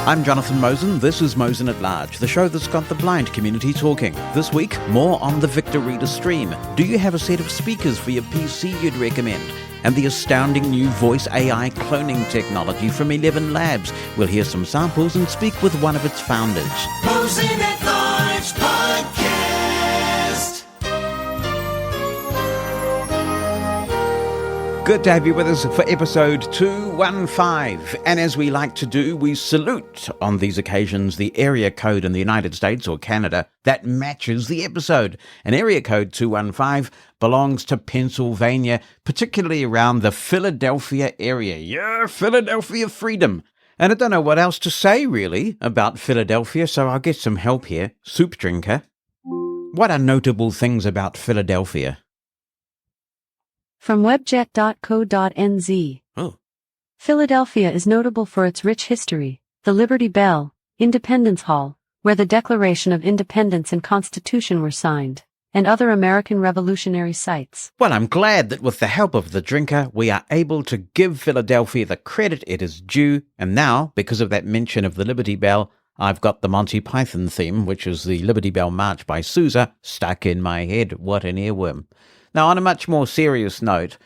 I'm Jonathan Mosen. This is Mosen At Large, the show that's got the blind community talking. This week, more on the Victor Reader Stream. Do you have a set of speakers for your PC you'd recommend? And the astounding new voice AI cloning technology from 11 Labs. We'll hear some samples and speak with one of its founders. Mosen At Large Podcast. Good to have you with us for episode 215. And as we like to do, we salute on these occasions the area code in the United States or Canada that matches the episode. And area code 215 belongs to Pennsylvania, particularly around the Philadelphia area. Yeah, Philadelphia freedom. And I don't know what else to say, really, about Philadelphia, so I'll get some help here. Soup drinker. What are notable things about Philadelphia? From webjet.co.nz. Oh. Philadelphia is notable for its rich history, the Liberty Bell, Independence Hall, where the Declaration of Independence and Constitution were signed, and other American Revolutionary sites. Well, I'm glad that with the help of the drinker, we are able to give Philadelphia the credit it is due, and now, because of that mention of the Liberty Bell, I've got the Monty Python theme, which is the Liberty Bell March by Sousa, stuck in my head. What an earworm. Now, on a much more serious note,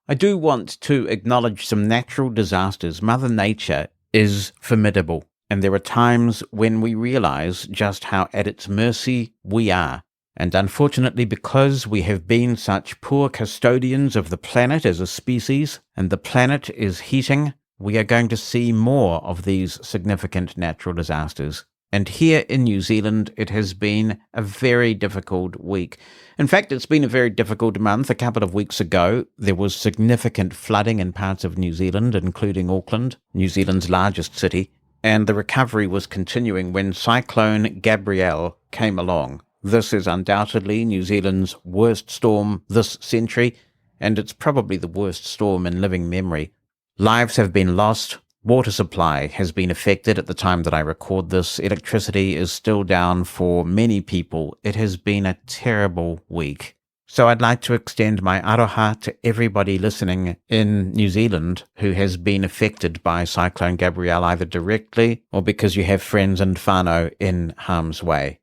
I do want to acknowledge some natural disasters. Mother Nature is formidable, and there are times when we realize just how at its mercy we are. And unfortunately, because we have been such poor custodians of the planet as a species, and the planet is heating, we are going to see more of these significant natural disasters. And here in New Zealand, it has been a very difficult week. In fact, it's been a very difficult month. A couple of weeks ago, there was significant flooding in parts of New Zealand, including Auckland, New Zealand's largest city. And the recovery was continuing when Cyclone Gabrielle came along. This is undoubtedly New Zealand's worst storm this century, and it's probably the worst storm in living memory. Lives have been lost. Water supply has been affected at the time that I record this. Electricity is still down for many people. It has been a terrible week. So I'd like to extend my aroha to everybody listening in New Zealand who has been affected by Cyclone Gabrielle, either directly or because you have friends and whānau in harm's way.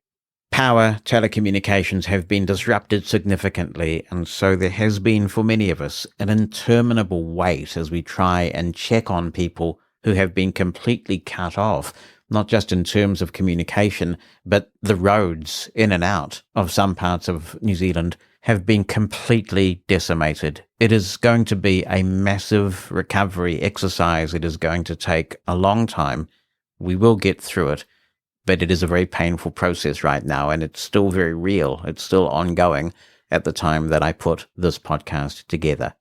Power, telecommunications have been disrupted significantly, and so there has been, for many of us, an interminable wait as we try and check on people who have been completely cut off, not just in terms of communication, but the roads in and out of some parts of New Zealand have been completely decimated. It is going to be a massive recovery exercise. It is going to take a long time. We will get through it, but it is a very painful process right now, and it's still very real. It's still ongoing at the time that I put this podcast together.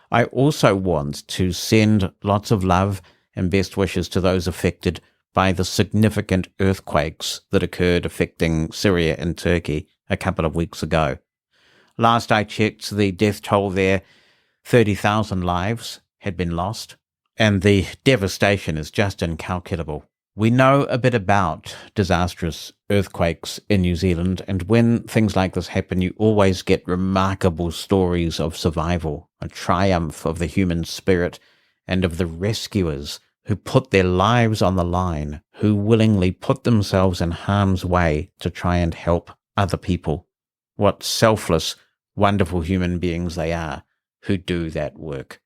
I also want to send lots of love and best wishes to those affected by the significant earthquakes that occurred affecting Syria and Turkey a couple of weeks ago. Last I checked, the death toll there, 30,000 lives had been lost, and the devastation is just incalculable. We know a bit about disastrous earthquakes in New Zealand, and when things like this happen, you always get remarkable stories of survival, a triumph of the human spirit, and of the rescuers who put their lives on the line, who willingly put themselves in harm's way to try and help other people. What selfless, wonderful human beings they are who do that work.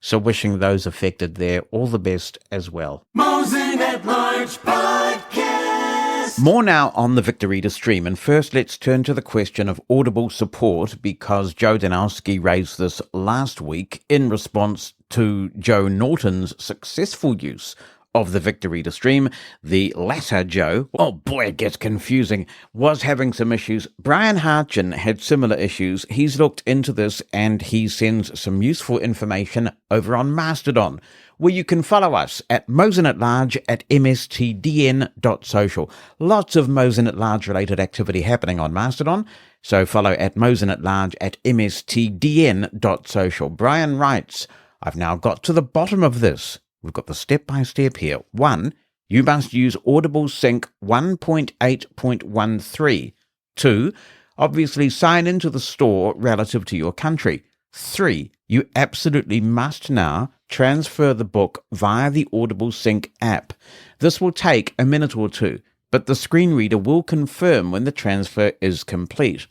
So wishing those affected there all the best as well. Mosen At Large Podcast. More now on the Victor Reader Stream, and first let's turn to the question of audible support, because Joe Danowski raised this last week in response to Joe Norton's successful use of the Victor Reader Stream. The latter Joe, oh boy, it gets confusing, was having some issues. Brian Harchin had similar issues. He's looked into this and he sends some useful information over on Mastodon, where you can follow us at Mosen At Large at mstdn.social. Lots of Mosen At Large related activity happening on Mastodon, so follow at Mosen At Large at mstdn.social. Brian writes, I've now got to the bottom of this. We've got the step-by-step here. 1. You must use Audible Sync 1.8.13. 2. Obviously sign into the store relative to your country. 3. You absolutely must now transfer the book via the Audible Sync app. This will take a minute or two, but the screen reader will confirm when the transfer is complete.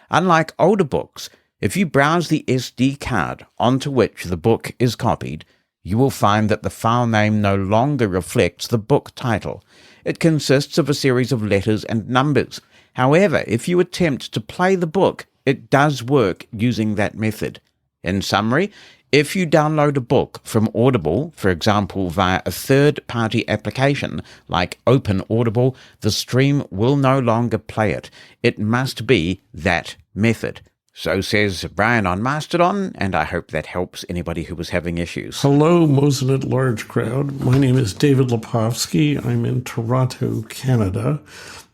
Unlike older books, if you browse the SD card onto which the book is copied, you will find that the file name no longer reflects the book title. It consists of a series of letters and numbers. However, if you attempt to play the book, it does work using that method. In summary, if you download a book from Audible, for example via a third-party application like Open Audible, the stream will no longer play it. It must be that method. So says Brian on Mastodon, and I hope that helps anybody who was having issues. Hello, Mosen At Large crowd. My name is David Lepofsky. I'm in Toronto, Canada,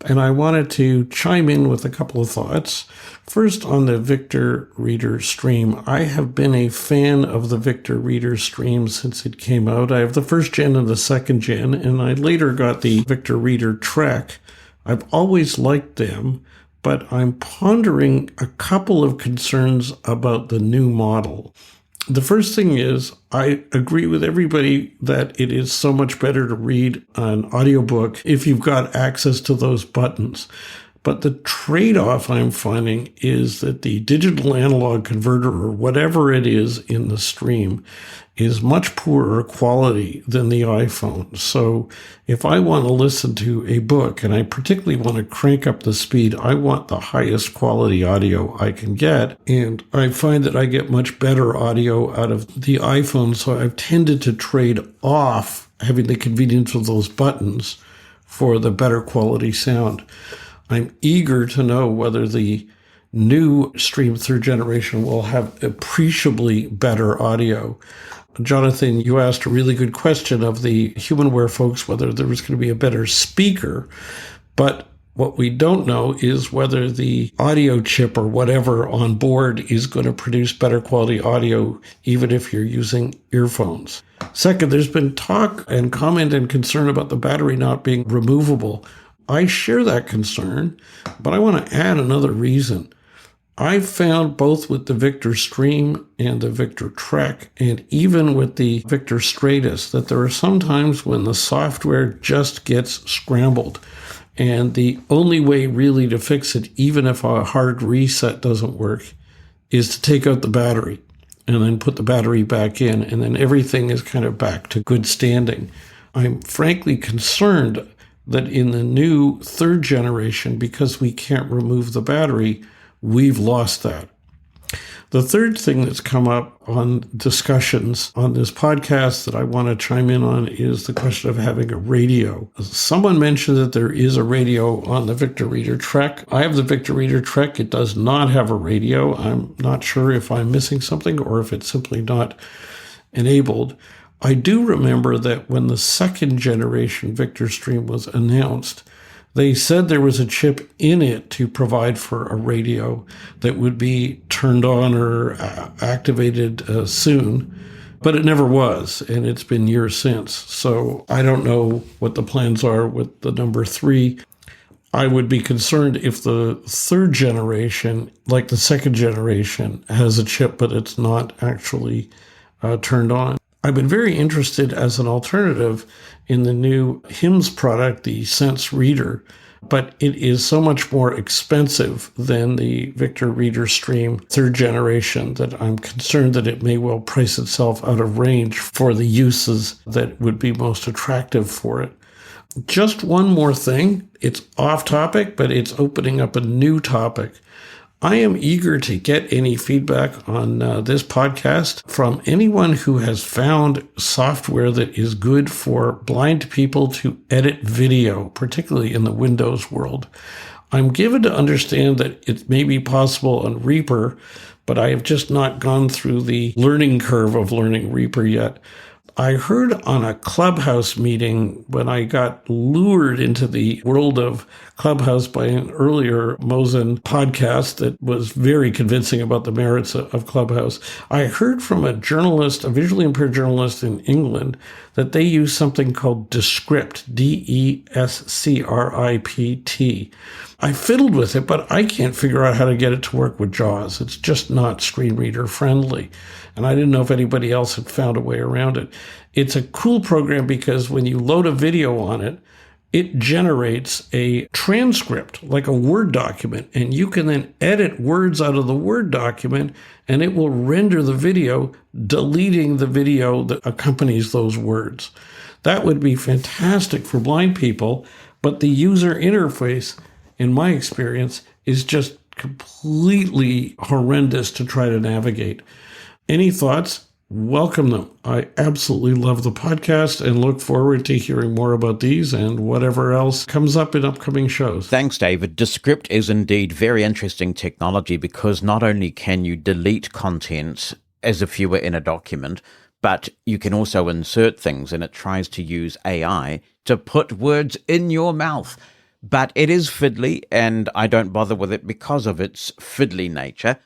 and I wanted to chime in with a couple of thoughts. First, on the Victor Reader stream. I have been a fan of the Victor Reader stream since it came out. I have the first gen and the second gen, and I later got the Victor Reader Trek. I've always liked them, but I'm pondering a couple of concerns about the new model. The first thing is, I agree with everybody that it is so much better to read an audiobook if you've got access to those buttons. But the trade-off I'm finding is that the digital analog converter, or whatever it is in the stream, is much poorer quality than the iPhone. So if I want to listen to a book, and I particularly want to crank up the speed, I want the highest quality audio I can get. And I find that I get much better audio out of the iPhone, so I've tended to trade off having the convenience of those buttons for the better quality sound. I'm eager to know whether the new Stream 3rd generation will have appreciably better audio. Jonathan, you asked a really good question of the Humanware folks, whether there was going to be a better speaker, but what we don't know is whether the audio chip or whatever on board is going to produce better quality audio, even if you're using earphones. Second, there's been talk and comment and concern about the battery not being removable. I share that concern, but I want to add another reason. I've found both with the Victor Stream and the Victor Trek, and even with the Victor Stratus, that there are some times when the software just gets scrambled. And the only way really to fix it, even if a hard reset doesn't work, is to take out the battery and then put the battery back in, and then everything is kind of back to good standing. I'm frankly concerned that in the new 3rd generation, because we can't remove the battery, we've lost that. The third thing that's come up on discussions on this podcast that I want to chime in on is the question of having a radio. Someone mentioned that there is a radio on the Victor Reader Trek. I have the Victor Reader Trek. It does not have a radio. I'm not sure if I'm missing something or if it's simply not enabled. I do remember that when the 2nd generation Victor Stream was announced, they said there was a chip in it to provide for a radio that would be turned on or activated soon, but it never was, and it's been years since. So I don't know what the plans are with the number 3. I would be concerned if the 3rd generation, like the 2nd generation, has a chip, but it's not actually turned on. I've been very interested as an alternative in the new HIMS product, the Sense Reader, but it is so much more expensive than the Victor Reader Stream 3rd generation that I'm concerned that it may well price itself out of range for the uses that would be most attractive for it. Just one more thing. It's off topic, but it's opening up a new topic. I am eager to get any feedback on this podcast from anyone who has found software that is good for blind people to edit video, particularly in the Windows world. I'm given to understand that it may be possible on Reaper, but I have just not gone through the learning curve of learning Reaper yet. I heard on a Clubhouse meeting when I got lured into the world of Clubhouse by an earlier Mosen podcast that was very convincing about the merits of Clubhouse. I heard from a journalist, a visually impaired journalist in England, that they use something called Descript, Descript. I fiddled with it, but I can't figure out how to get it to work with JAWS. It's just not screen reader friendly. And I didn't know if anybody else had found a way around it. It's a cool program because when you load a video on it, it generates a transcript, like a Word document, and you can then edit words out of the Word document, and it will render the video, deleting the video that accompanies those words. That would be fantastic for blind people, but the user interface, in my experience, is just completely horrendous to try to navigate. Any thoughts? Welcome them. I absolutely love the podcast and look forward to hearing more about these and whatever else comes up in upcoming shows. Thanks, David. Descript is indeed very interesting technology because not only can you delete content as if you were in a document, but you can also insert things, and it tries to use AI to put words in your mouth. But it is fiddly, and I don't bother with it because of its fiddly nature.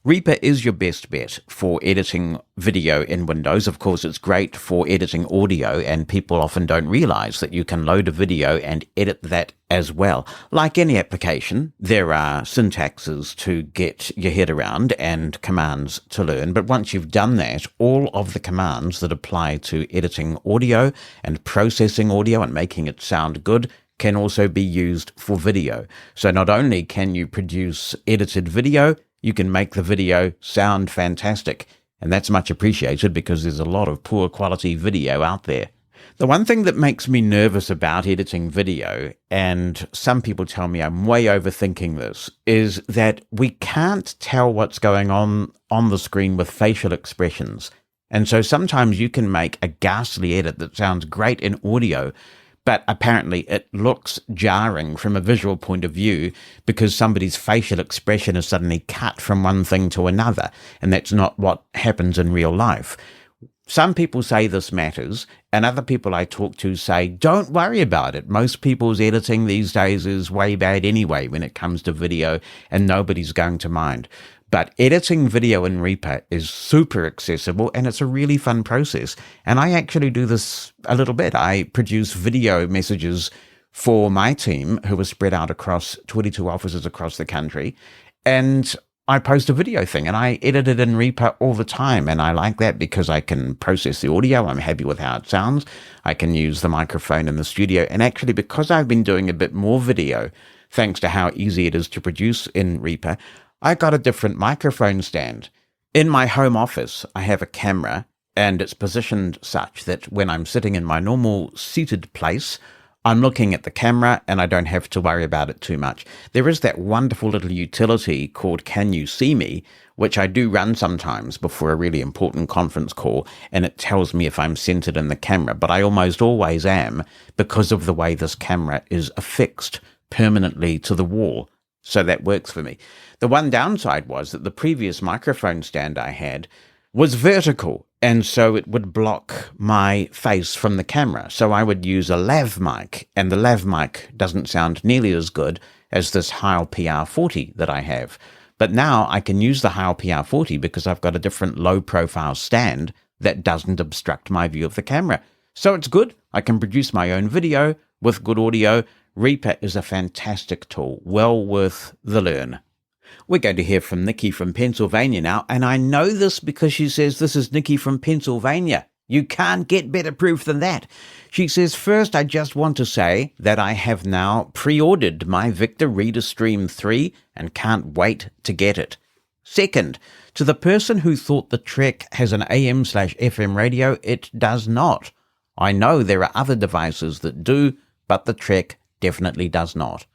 Reaper is your best bet for editing video in Windows. Of course, it's great for editing audio, and people often don't realize that you can load a video and edit that as well. Like any application, there are syntaxes to get your head around and commands to learn. But once you've done that, all of the commands that apply to editing audio and processing audio and making it sound good can also be used for video. So not only can you produce edited video, you can make the video sound fantastic. And that's much appreciated because there's a lot of poor quality video out there. The one thing that makes me nervous about editing video, and some people tell me I'm way overthinking this, is that we can't tell what's going on the screen with facial expressions. And so sometimes you can make a ghastly edit that sounds great in audio, but apparently it looks jarring from a visual point of view because somebody's facial expression is suddenly cut from one thing to another, and that's not what happens in real life. Some people say this matters, and other people I talk to say, don't worry about it. Most people's editing these days is way bad anyway when it comes to video, and nobody's going to mind. But editing video in Reaper is super accessible, and it's a really fun process. And I actually do this a little bit. I produce video messages for my team who are spread out across 22 offices across the country. And I post a video thing, and I edit it in Reaper all the time. And I like that because I can process the audio. I'm happy with how it sounds. I can use the microphone in the studio. And actually, because I've been doing a bit more video, thanks to how easy it is to produce in Reaper, I got a different microphone stand. In my home office, I have a camera, and it's positioned such that when I'm sitting in my normal seated place, I'm looking at the camera and I don't have to worry about it too much. There is that wonderful little utility called Can You See Me, which I do run sometimes before a really important conference call, and it tells me if I'm centered in the camera, but I almost always am because of the way this camera is affixed permanently to the wall. So that works for me. The one downside was that the previous microphone stand I had was vertical, and so it would block my face from the camera. So I would use a lav mic, and the lav mic doesn't sound nearly as good as this Heil PR40 that I have. But now I can use the Heil PR40 because I've got a different low-profile stand that doesn't obstruct my view of the camera. So it's good. I can produce my own video with good audio. Reaper is a fantastic tool, well worth the learn. We're going to hear from Nikki from Pennsylvania now, and I know this because she says this is Nikki from Pennsylvania. You can't get better proof than that. She says, first, I just want to say that I have now pre-ordered my Victor Reader Stream 3 and can't wait to get it. Second, to the person who thought the Trek has an AM/FM radio, it does not. I know there are other devices that do, but the Trek definitely does not.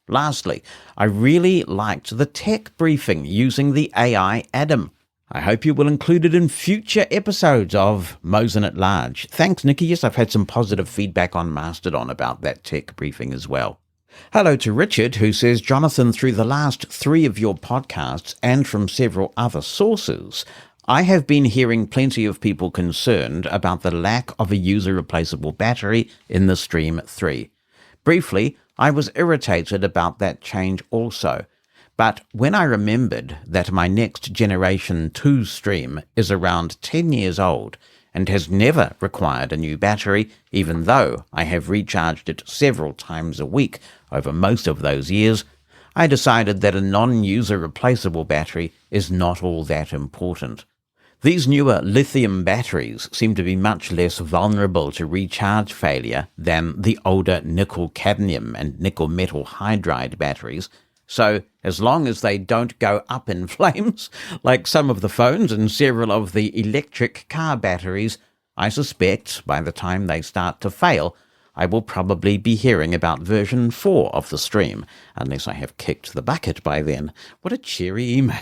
Lastly, I really liked the tech briefing using the AI Adam. I hope you will include it in future episodes of Mosen at Large. Thanks, Nikki. Yes, I've had some positive feedback on Mastodon about that tech briefing as well. Hello to Richard, who says, Jonathan, through the last 3 of your podcasts and from several other sources, I have been hearing plenty of people concerned about the lack of a user-replaceable battery in the Stream 3. Briefly, I was irritated about that change also, but when I remembered that my next generation 2 Stream is around 10 years old and has never required a new battery, even though I have recharged it several times a week over most of those years, I decided that a non-user replaceable battery is not all that important. These newer lithium batteries seem to be much less vulnerable to recharge failure than the older nickel-cadmium and nickel-metal hydride batteries, so as long as they don't go up in flames, like some of the phones and several of the electric car batteries, I suspect by the time they start to fail, I will probably be hearing about version 4 of the Stream, unless I have kicked the bucket by then. What a cheery email.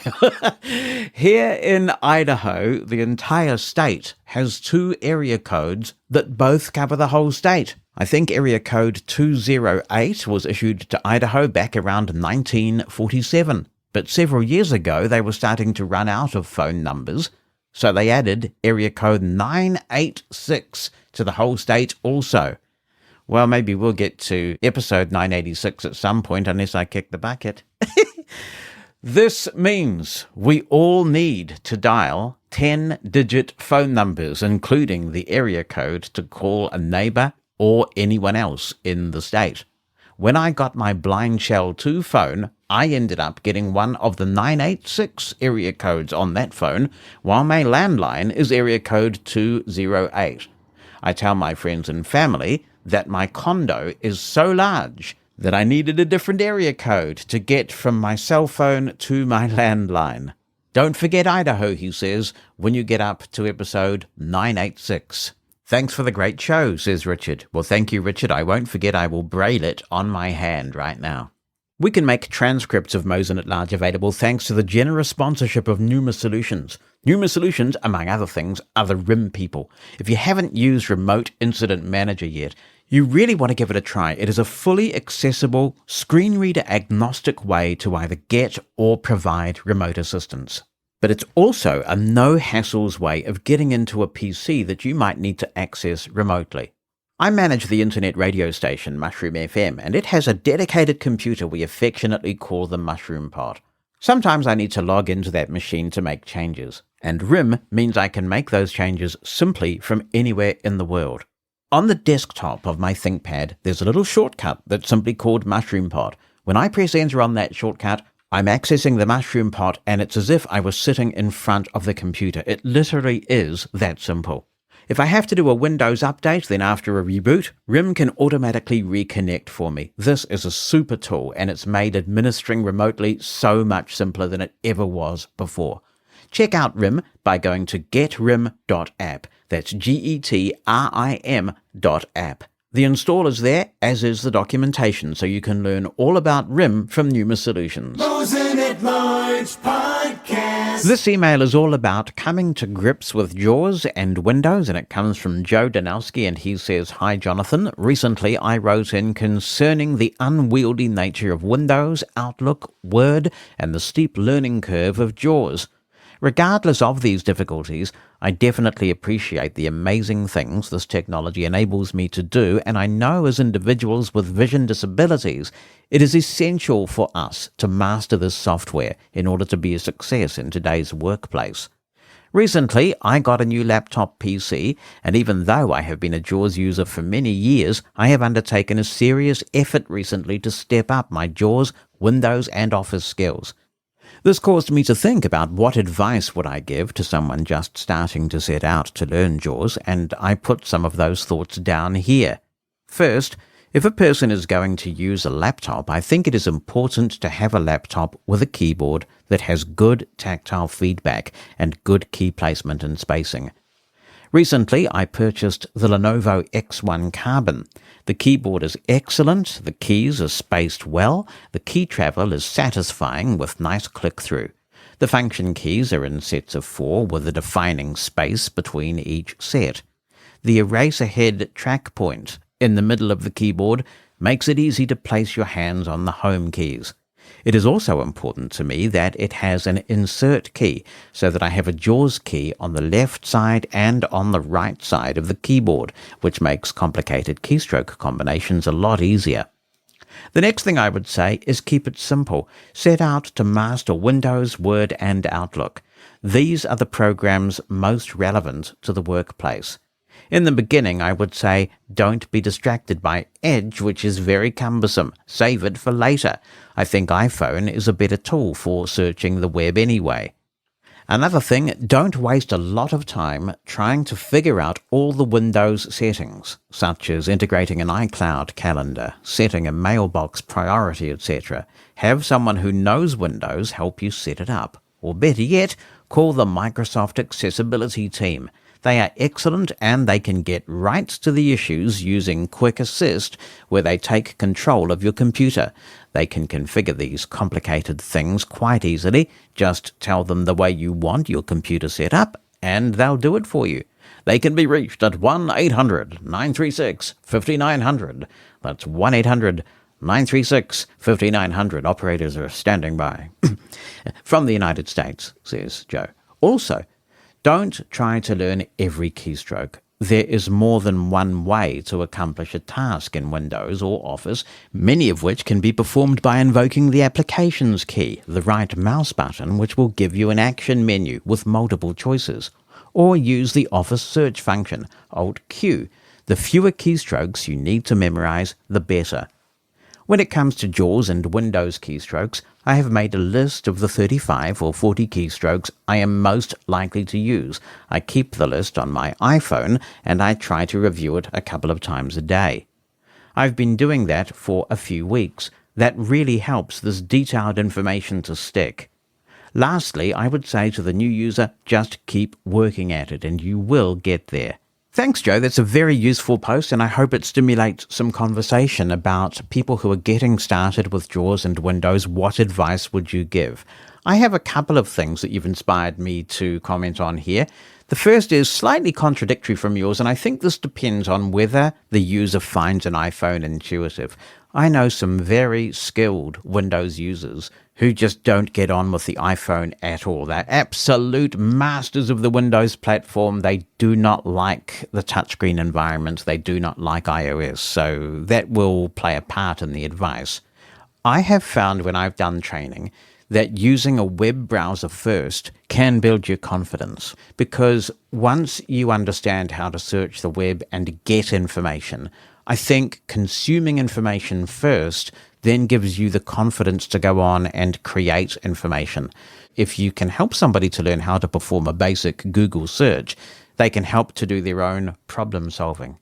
Here in Idaho, the entire state has 2 area codes that both cover the whole state. I think area code 208 was issued to Idaho back around 1947, but several years ago they were starting to run out of phone numbers, so they added area code 986 to the whole state also. Well, maybe we'll get to episode 986 at some point, unless I kick the bucket. This means we all need to dial 10-digit phone numbers, including the area code, to call a neighbor or anyone else in the state. When I got my Blind Shell 2 phone, I ended up getting one of the 986 area codes on that phone, while my landline is area code 208. I tell my friends and family that my condo is so large that I needed a different area code to get from my cell phone to my landline. Don't forget Idaho, he says, when you get up to episode 986. Thanks for the great show, says Richard. Well, thank you, Richard. I won't forget. I will braille it on my hand right now. We can make transcripts of Mosen at Large available thanks to the generous sponsorship of Pneuma Solutions. Pneuma Solutions, among other things, are the RIM people. If you haven't used Remote Incident Manager yet, you really want to give it a try. It is a fully accessible, screen reader agnostic way to either get or provide remote assistance. But it's also a no-hassles way of getting into a PC that you might need to access remotely. I manage the internet radio station Mushroom FM, and it has a dedicated computer we affectionately call the Mushroom Pod. Sometimes I need to log into that machine to make changes, and RIM means I can make those changes simply from anywhere in the world. On the desktop of my ThinkPad, there's a little shortcut that's simply called Mushroom Pod. When I press enter on that shortcut, I'm accessing the Mushroom Pod, and it's as if I was sitting in front of the computer. It literally is that simple. If I have to do a Windows update, then after a reboot, RIM can automatically reconnect for me. This is a super tool, and it's made administering remotely so much simpler than it ever was before. Check out RIM by going to getrim.app. That's GETRIM.app. The installer's there, as is the documentation, so you can learn all about RIM from Pneuma Solutions. Mosen at Large Podcast. This email is all about coming to grips with JAWS and Windows, and it comes from Joe Danowski, and he says, "Hi, Jonathan. Recently, I wrote in concerning the unwieldy nature of Windows, Outlook, Word, and the steep learning curve of JAWS. Regardless of these difficulties, I definitely appreciate the amazing things this technology enables me to do, and I know as individuals with vision disabilities, it is essential for us to master this software in order to be a success in today's workplace. Recently, I got a new laptop PC, and even though I have been a JAWS user for many years, I have undertaken a serious effort recently to step up my JAWS, Windows, and Office skills. This caused me to think about what advice would I give to someone just starting to set out to learn JAWS, and I put some of those thoughts down here. First, if a person is going to use a laptop, I think it is important to have a laptop with a keyboard that has good tactile feedback and good key placement and spacing. Recently, I purchased the Lenovo X1 Carbon. The keyboard is excellent, the keys are spaced well, the key travel is satisfying with nice click-through. The function keys are in sets of 4 with a defining space between each set. The eraser head track point in the middle of the keyboard makes it easy to place your hands on the home keys. It is also important to me that it has an insert key so that I have a JAWS key on the left side and on the right side of the keyboard, which makes complicated keystroke combinations a lot easier. The next thing I would say is keep it simple. Set out to master Windows, Word, and Outlook. These are the programs most relevant to the workplace. In the beginning, I would say, don't be distracted by Edge, which is very cumbersome. Save it for later. I think iPhone is a better tool for searching the web anyway. Another thing, don't waste a lot of time trying to figure out all the Windows settings, such as integrating an iCloud calendar, setting a mailbox priority, etc. Have someone who knows Windows help you set it up. Or better yet, call the Microsoft Accessibility team. They are excellent and they can get right to the issues using Quick Assist, where they take control of your computer. They can configure these complicated things quite easily. Just tell them the way you want your computer set up and they'll do it for you. They can be reached at 1-800-936-5900. That's 1-800-936-5900. Operators are standing by. From the United States, says Joe. Also, don't try to learn every keystroke. There is more than one way to accomplish a task in Windows or Office, many of which can be performed by invoking the Applications key, the right mouse button, which will give you an action menu with multiple choices. Or use the Office search function, Alt-Q. The fewer keystrokes you need to memorize, the better. When it comes to JAWS and Windows keystrokes, I have made a list of the 35 or 40 keystrokes I am most likely to use. I keep the list on my iPhone and I try to review it a couple of times a day. I've been doing that for a few weeks. That really helps this detailed information to stick. Lastly, I would say to the new user, just keep working at it and you will get there. Thanks, Joe. That's a very useful post, and I hope it stimulates some conversation about people who are getting started with JAWS and Windows. What advice would you give? I have a couple of things that you've inspired me to comment on here. The first is slightly contradictory from yours, and I think this depends on whether the user finds an iPhone intuitive. I know some very skilled Windows users who just don't get on with the iPhone at all. They're absolute masters of the Windows platform. They do not like the touchscreen environment. They do not like iOS. So that will play a part in the advice. I have found when I've done training that using a web browser first can build your confidence, because once you understand how to search the web and get information, I think consuming information first then gives you the confidence to go on and create information. If you can help somebody to learn how to perform a basic Google search, they can help to do their own problem solving.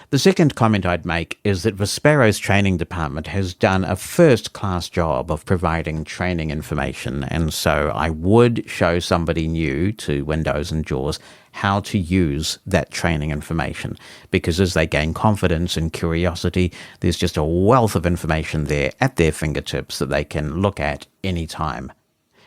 The second comment I'd make is that Vispero's training department has done a first-class job of providing training information, and so I would show somebody new to Windows and JAWS how to use that training information, because as they gain confidence and curiosity, there's just a wealth of information there at their fingertips that they can look at any time.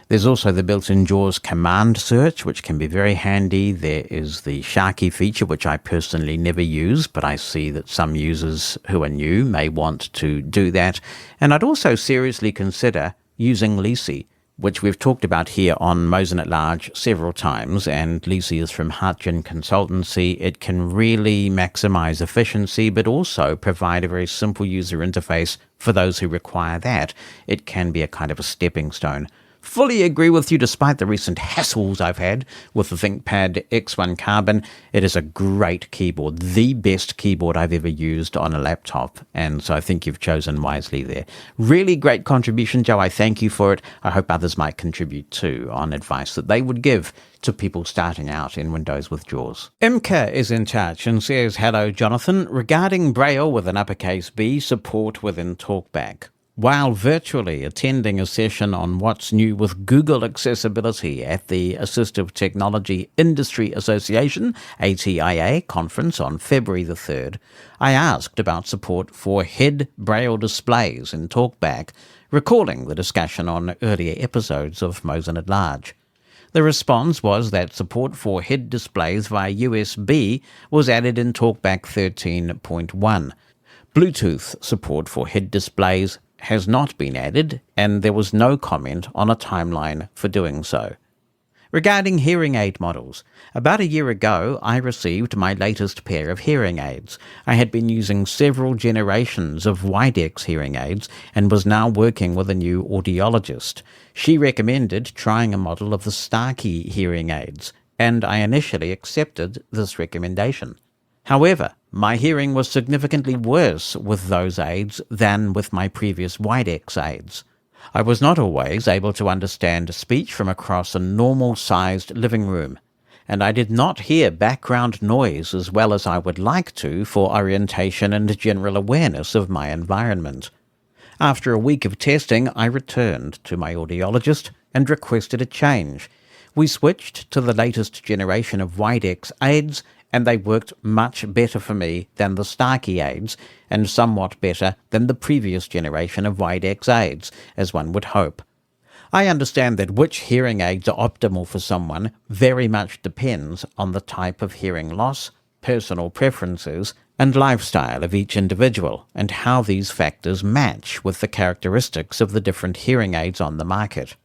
There's also the built-in JAWS command search, which can be very handy. There is the Sharky feature, which I personally never use, but I see that some users who are new may want to do that. And I'd also seriously consider using Lisi, which we've talked about here on Mosen At Large several times, and Lisi is from Hartgen Consultancy. It can really maximize efficiency, but also provide a very simple user interface for those who require that. It can be a kind of a stepping stone. Fully agree with you despite the recent hassles I've had with the ThinkPad X1 Carbon. It is a great keyboard, the best keyboard I've ever used on a laptop, and so I think you've chosen wisely there. Really great contribution, Joe. I thank you for it. I hope others might contribute too on advice that they would give to people starting out in Windows with JAWS. Imka is in touch and says, hello, Jonathan. Regarding Braille with an uppercase B, support within TalkBack. While virtually attending a session on what's new with Google accessibility at the Assistive Technology Industry Association, ATIA, conference on February the 3rd, I asked about support for head Braille displays in TalkBack, recalling the discussion on earlier episodes of Mosen At Large. The response was that support for head displays via USB was added in TalkBack 13.1. Bluetooth support for head displays has not been added, and there was no comment on a timeline for doing so. Regarding hearing aid models, about a year ago I received my latest pair of hearing aids. I had been using several generations of Widex hearing aids and was now working with a new audiologist. She recommended trying a model of the Starkey hearing aids, and I initially accepted this recommendation. However, my hearing was significantly worse with those aids than with my previous Widex aids. I was not always able to understand speech from across a normal-sized living room, and I did not hear background noise as well as I would like to for orientation and general awareness of my environment. After a week of testing, I returned to my audiologist and requested a change. We switched to the latest generation of Widex aids, and they worked much better for me than the Starkey aids, and somewhat better than the previous generation of Widex aids, as one would hope. I understand that which hearing aids are optimal for someone very much depends on the type of hearing loss, personal preferences, and lifestyle of each individual, and how these factors match with the characteristics of the different hearing aids on the market.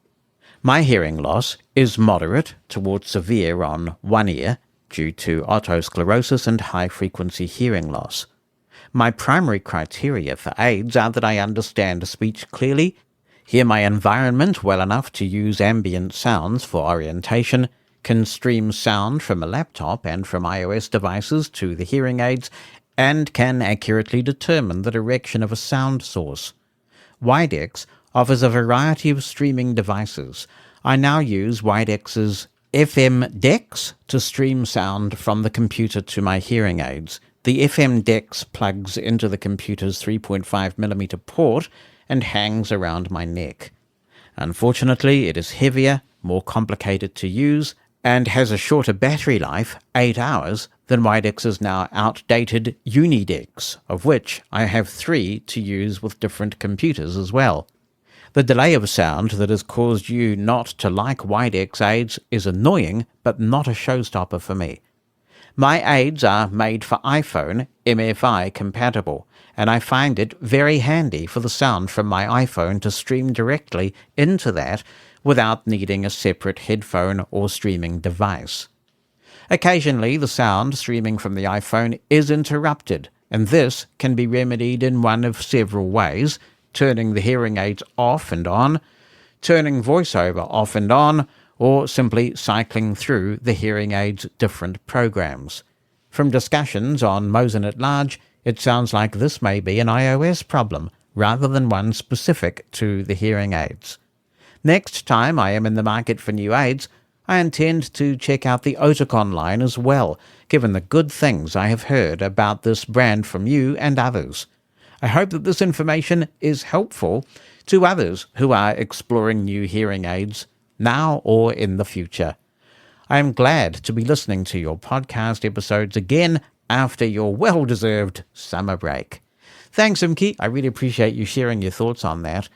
My hearing loss is moderate towards severe on one ear, due to otosclerosis and high-frequency hearing loss. My primary criteria for aids are that I understand speech clearly, hear my environment well enough to use ambient sounds for orientation, can stream sound from a laptop and from iOS devices to the hearing aids, and can accurately determine the direction of a sound source. Widex offers a variety of streaming devices. I now use Widex's FM DEX to stream sound from the computer to my hearing aids. The FM DEX plugs into the computer's 3.5mm port and hangs around my neck. Unfortunately, it is heavier, more complicated to use, and has a shorter battery life, 8 hours, than Widex's now outdated Unidex, of which I have 3 to use with different computers as well. The delay of sound that has caused you not to like Widex aids is annoying, but not a showstopper for me. My aids are made for iPhone MFI compatible, and I find it very handy for the sound from my iPhone to stream directly into that without needing a separate headphone or streaming device. Occasionally, the sound streaming from the iPhone is interrupted, and this can be remedied in one of several ways: turning the hearing aids off and on, turning VoiceOver off and on, or simply cycling through the hearing aid's different programs. From discussions on Mosen At Large, it sounds like this may be an iOS problem, rather than one specific to the hearing aids. Next time I am in the market for new aids, I intend to check out the Oticon line as well, given the good things I have heard about this brand from you and others. I hope that this information is helpful to others who are exploring new hearing aids, now or in the future. I am glad to be listening to your podcast episodes again after your well-deserved summer break. Thanks, Imki. I really appreciate you sharing your thoughts on that.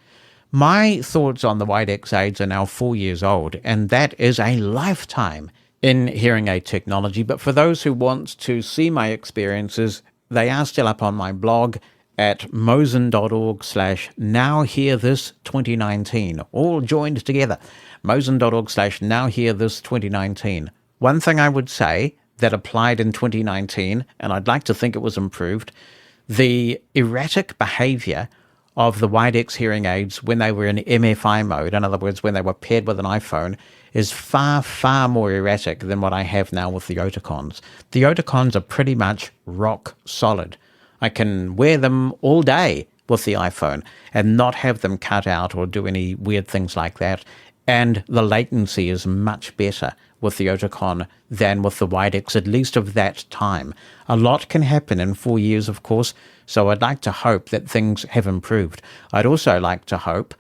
My thoughts on the Widex aids are now 4 years old, and that is a lifetime in hearing aid technology. But for those who want to see my experiences, they are still up on my blog at mosen.org/nowhearthis2019, all joined together, mosen.org/nowhearthis2019. One thing I would say that applied in 2019, and I'd like to think it was improved, the erratic behavior of the Widex hearing aids when they were in MFI mode, in other words, when they were paired with an iPhone, is far, far more erratic than what I have now with the Oticons. The Oticons are pretty much rock solid. I can wear them all day with the iPhone and not have them cut out or do any weird things like that. And the latency is much better with the Oticon than with the Widex, at least of that time. A lot can happen in 4 years, of course, so I'd like to hope that things have improved. I'd also like to hope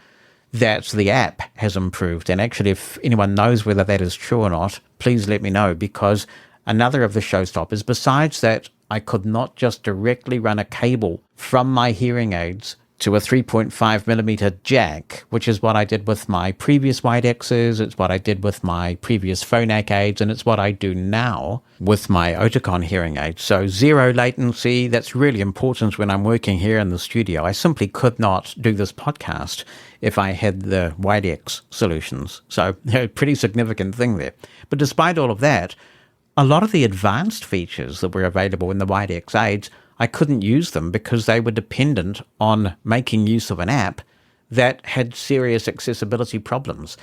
that the app has improved. And actually, if anyone knows whether that is true or not, please let me know, because another of the showstoppers, besides that I could not just directly run a cable from my hearing aids to a 3.5mm jack, which is what I did with my previous Widexes, it's what I did with my previous Phonak aids, and it's what I do now with my Oticon hearing aids. So zero latency, that's really important when I'm working here in the studio. I simply could not do this podcast if I had the Widex solutions. So a pretty significant thing there. But despite all of that, a lot of the advanced features that were available in the Widex aids, I couldn't use them because they were dependent on making use of an app that had serious accessibility problems.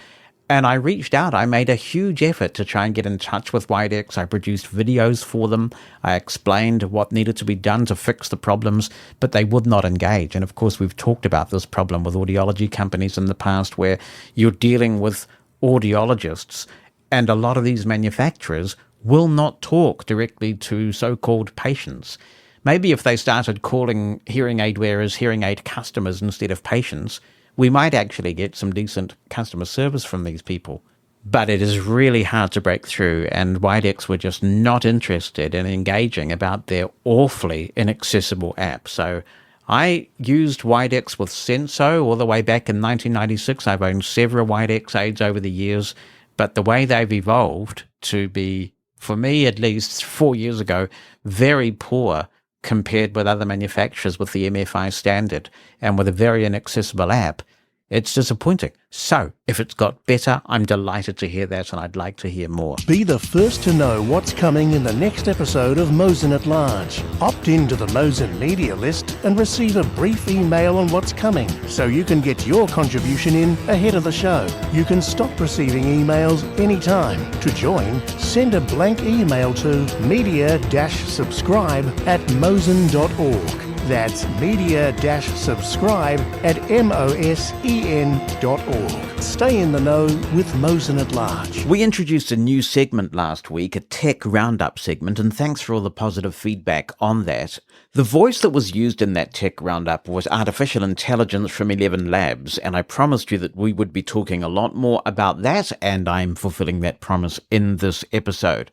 And I reached out, I made a huge effort to try and get in touch with Widex. I produced videos for them. I explained what needed to be done to fix the problems, but they would not engage. And of course, we've talked about this problem with audiology companies in the past where you're dealing with audiologists, and a lot of these manufacturers will not talk directly to so-called patients. Maybe if they started calling hearing aid wearers hearing aid customers instead of patients, we might actually get some decent customer service from these people. But it is really hard to break through, and Widex were just not interested in engaging about their awfully inaccessible app. So I used Widex with Senso all the way back in 1996. I've owned several Widex aids over the years, but the way they've evolved to be, for me at least 4 years ago, very poor compared with other manufacturers with the MFI standard and with a very inaccessible app, it's disappointing. So, if it's got better, I'm delighted to hear that, and I'd like to hear more. Be the first to know what's coming in the next episode of Mosen at Large. Opt into the Mosen media list and receive a brief email on what's coming, so you can get your contribution in ahead of the show. You can stop receiving emails anytime. To join, send a blank email to media-subscribe@mosen.org. That's media-subscribe@mosen.org. Stay in the know with Mosen at Large. We introduced a new segment last week, a tech roundup segment, and thanks for all the positive feedback on that. The voice that was used in that tech roundup was artificial intelligence from 11 Labs, and I promised you that we would be talking a lot more about that, and I'm fulfilling that promise in this episode.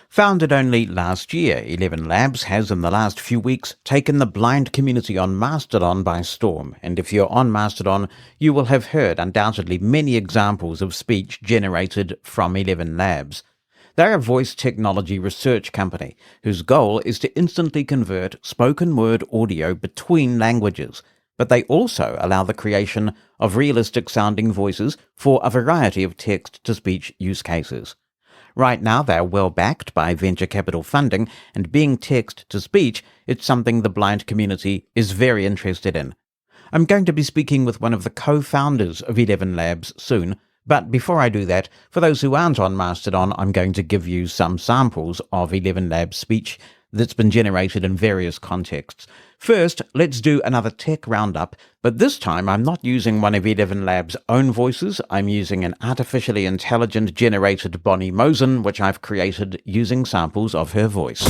Founded only last year, 11 Labs has in the last few weeks taken the blind community on Mastodon by storm, and if you're on Mastodon, you will have heard undoubtedly many examples of speech generated from 11 Labs. They're a voice technology research company whose goal is to instantly convert spoken word audio between languages, but they also allow the creation of realistic sounding voices for a variety of text-to-speech use cases. Right now, they're well backed by venture capital funding, and being text-to-speech, it's something the blind community is very interested in. I'm going to be speaking with one of the co-founders of 11 Labs soon, but before I do that, for those who aren't on Mastodon, I'm going to give you some samples of 11 Labs speech that's been generated in various contexts. First, let's do another tech roundup, but this time I'm not using one of 11 Labs' own voices. I'm using an artificially intelligent generated Bonnie Mosen, which I've created using samples of her voice.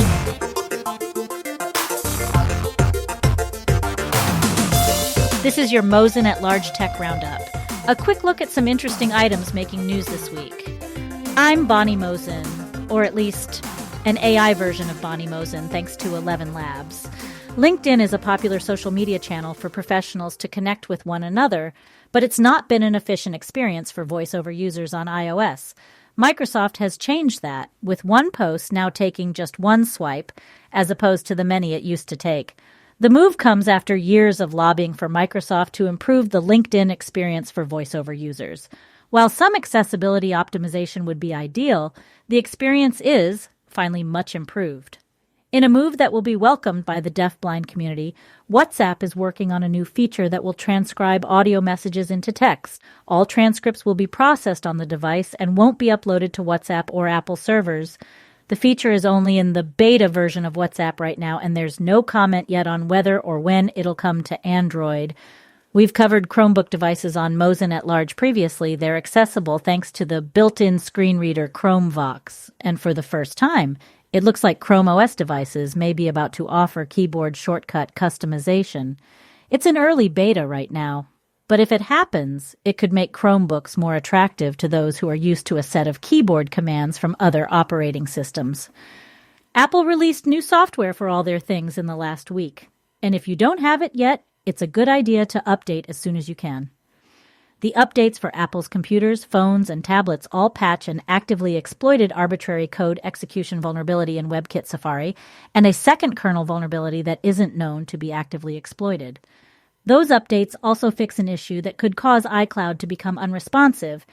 This is your Mosen at Large Tech Roundup. A quick look at some interesting items making news this week. I'm Bonnie Mosen, or at least an AI version of Bonnie Mosen, thanks to 11 Labs. LinkedIn is a popular social media channel for professionals to connect with one another, but it's not been an efficient experience for voice-over users on iOS. Microsoft has changed that, with one post now taking just one swipe, as opposed to the many it used to take. The move comes after years of lobbying for Microsoft to improve the LinkedIn experience for voice-over users. While some accessibility optimization would be ideal, the experience is finally much improved. In a move that will be welcomed by the deafblind community, WhatsApp is working on a new feature that will transcribe audio messages into text. All transcripts will be processed on the device and won't be uploaded to WhatsApp or Apple servers. The feature is only in the beta version of WhatsApp right now, and there's no comment yet on whether or when it'll come to Android. We've covered Chromebook devices on Mosen at Large previously. They're accessible thanks to the built-in screen reader ChromeVox. And for the first time, it looks like Chrome OS devices may be about to offer keyboard shortcut customization. It's an early beta right now, but if it happens, it could make Chromebooks more attractive to those who are used to a set of keyboard commands from other operating systems. Apple released new software for all their things in the last week, and if you don't have it yet, it's a good idea to update as soon as you can. The updates for Apple's computers, phones, and tablets all patch an actively exploited arbitrary code execution vulnerability in WebKit Safari and a second kernel vulnerability that isn't known to be actively exploited. Those updates also fix an issue that could cause iCloud to become unresponsive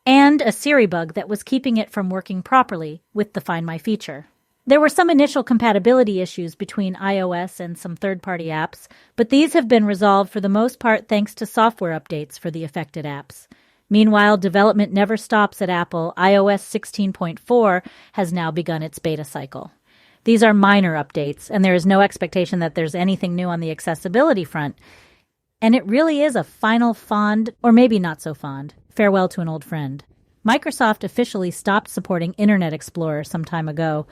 and a Siri bug that was keeping it from working properly with the Find My feature. There were some initial compatibility issues between iOS and some third-party apps, but these have been resolved for the most part thanks to software updates for the affected apps. Meanwhile, development never stops at Apple. iOS 16.4 has now begun its beta cycle. These are minor updates, and there is no expectation that there's anything new on the accessibility front. And it really is a final fond, or maybe not so fond, farewell to an old friend. Microsoft officially stopped supporting Internet Explorer some time ago,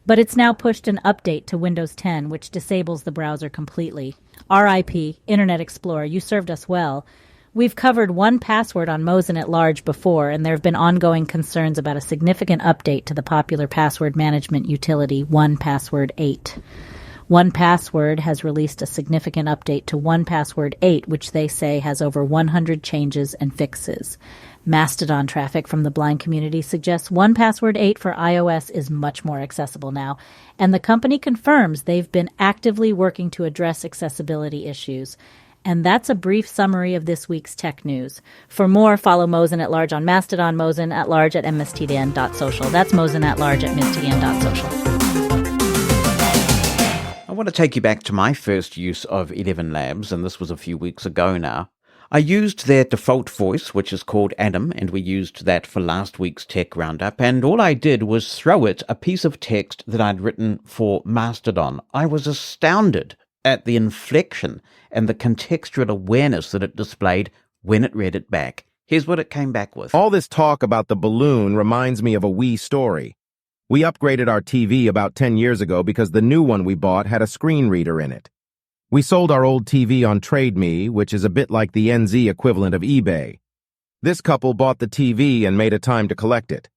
but it's now pushed an update to Windows 10, which disables the browser completely. RIP, Internet Explorer, you served us well. We've covered 1Password on Mosen at Large before, and there have been ongoing concerns about a significant update to the popular password management utility 1Password 8. 1Password has released a significant update to 1Password 8, which they say has over 100 changes and fixes. Mastodon traffic from the blind community suggests 1Password 8 for iOS is much more accessible now, and the company confirms they've been actively working to address accessibility issues. And that's a brief summary of this week's tech news. For more, follow Mosen at Large on Mastodon, Mosen at Large at mstdn.social. That's Mosen at Large at mstdn.social. I want to take you back to my first use of 11 Labs, and this was a few weeks ago now. I used their default voice, which is called Adam, and we used that for last week's Tech Roundup, and all I did was throw it a piece of text that I'd written for Mastodon. I was astounded at the inflection and the contextual awareness that it displayed when it read it back. Here's what it came back with. All this talk about the balloon reminds me of a wee story. We upgraded our TV about 10 years ago because the new one we bought had a screen reader in it. We sold our old TV on TradeMe, which is a bit like the NZ equivalent of eBay. This couple bought the TV and made a time to collect it.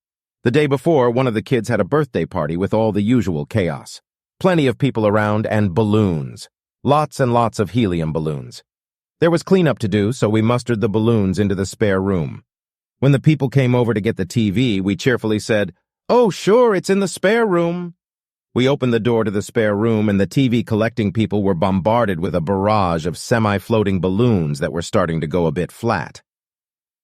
The day before, one of the kids had a birthday party with all the usual chaos. Plenty of people around and balloons. Lots and lots of helium balloons. There was cleanup to do, so we mustered the balloons into the spare room. When the people came over to get the TV, we cheerfully said, "Oh, sure, it's in the spare room." We opened the door to the spare room, and the TV collecting people were bombarded with a barrage of semi-floating balloons that were starting to go a bit flat.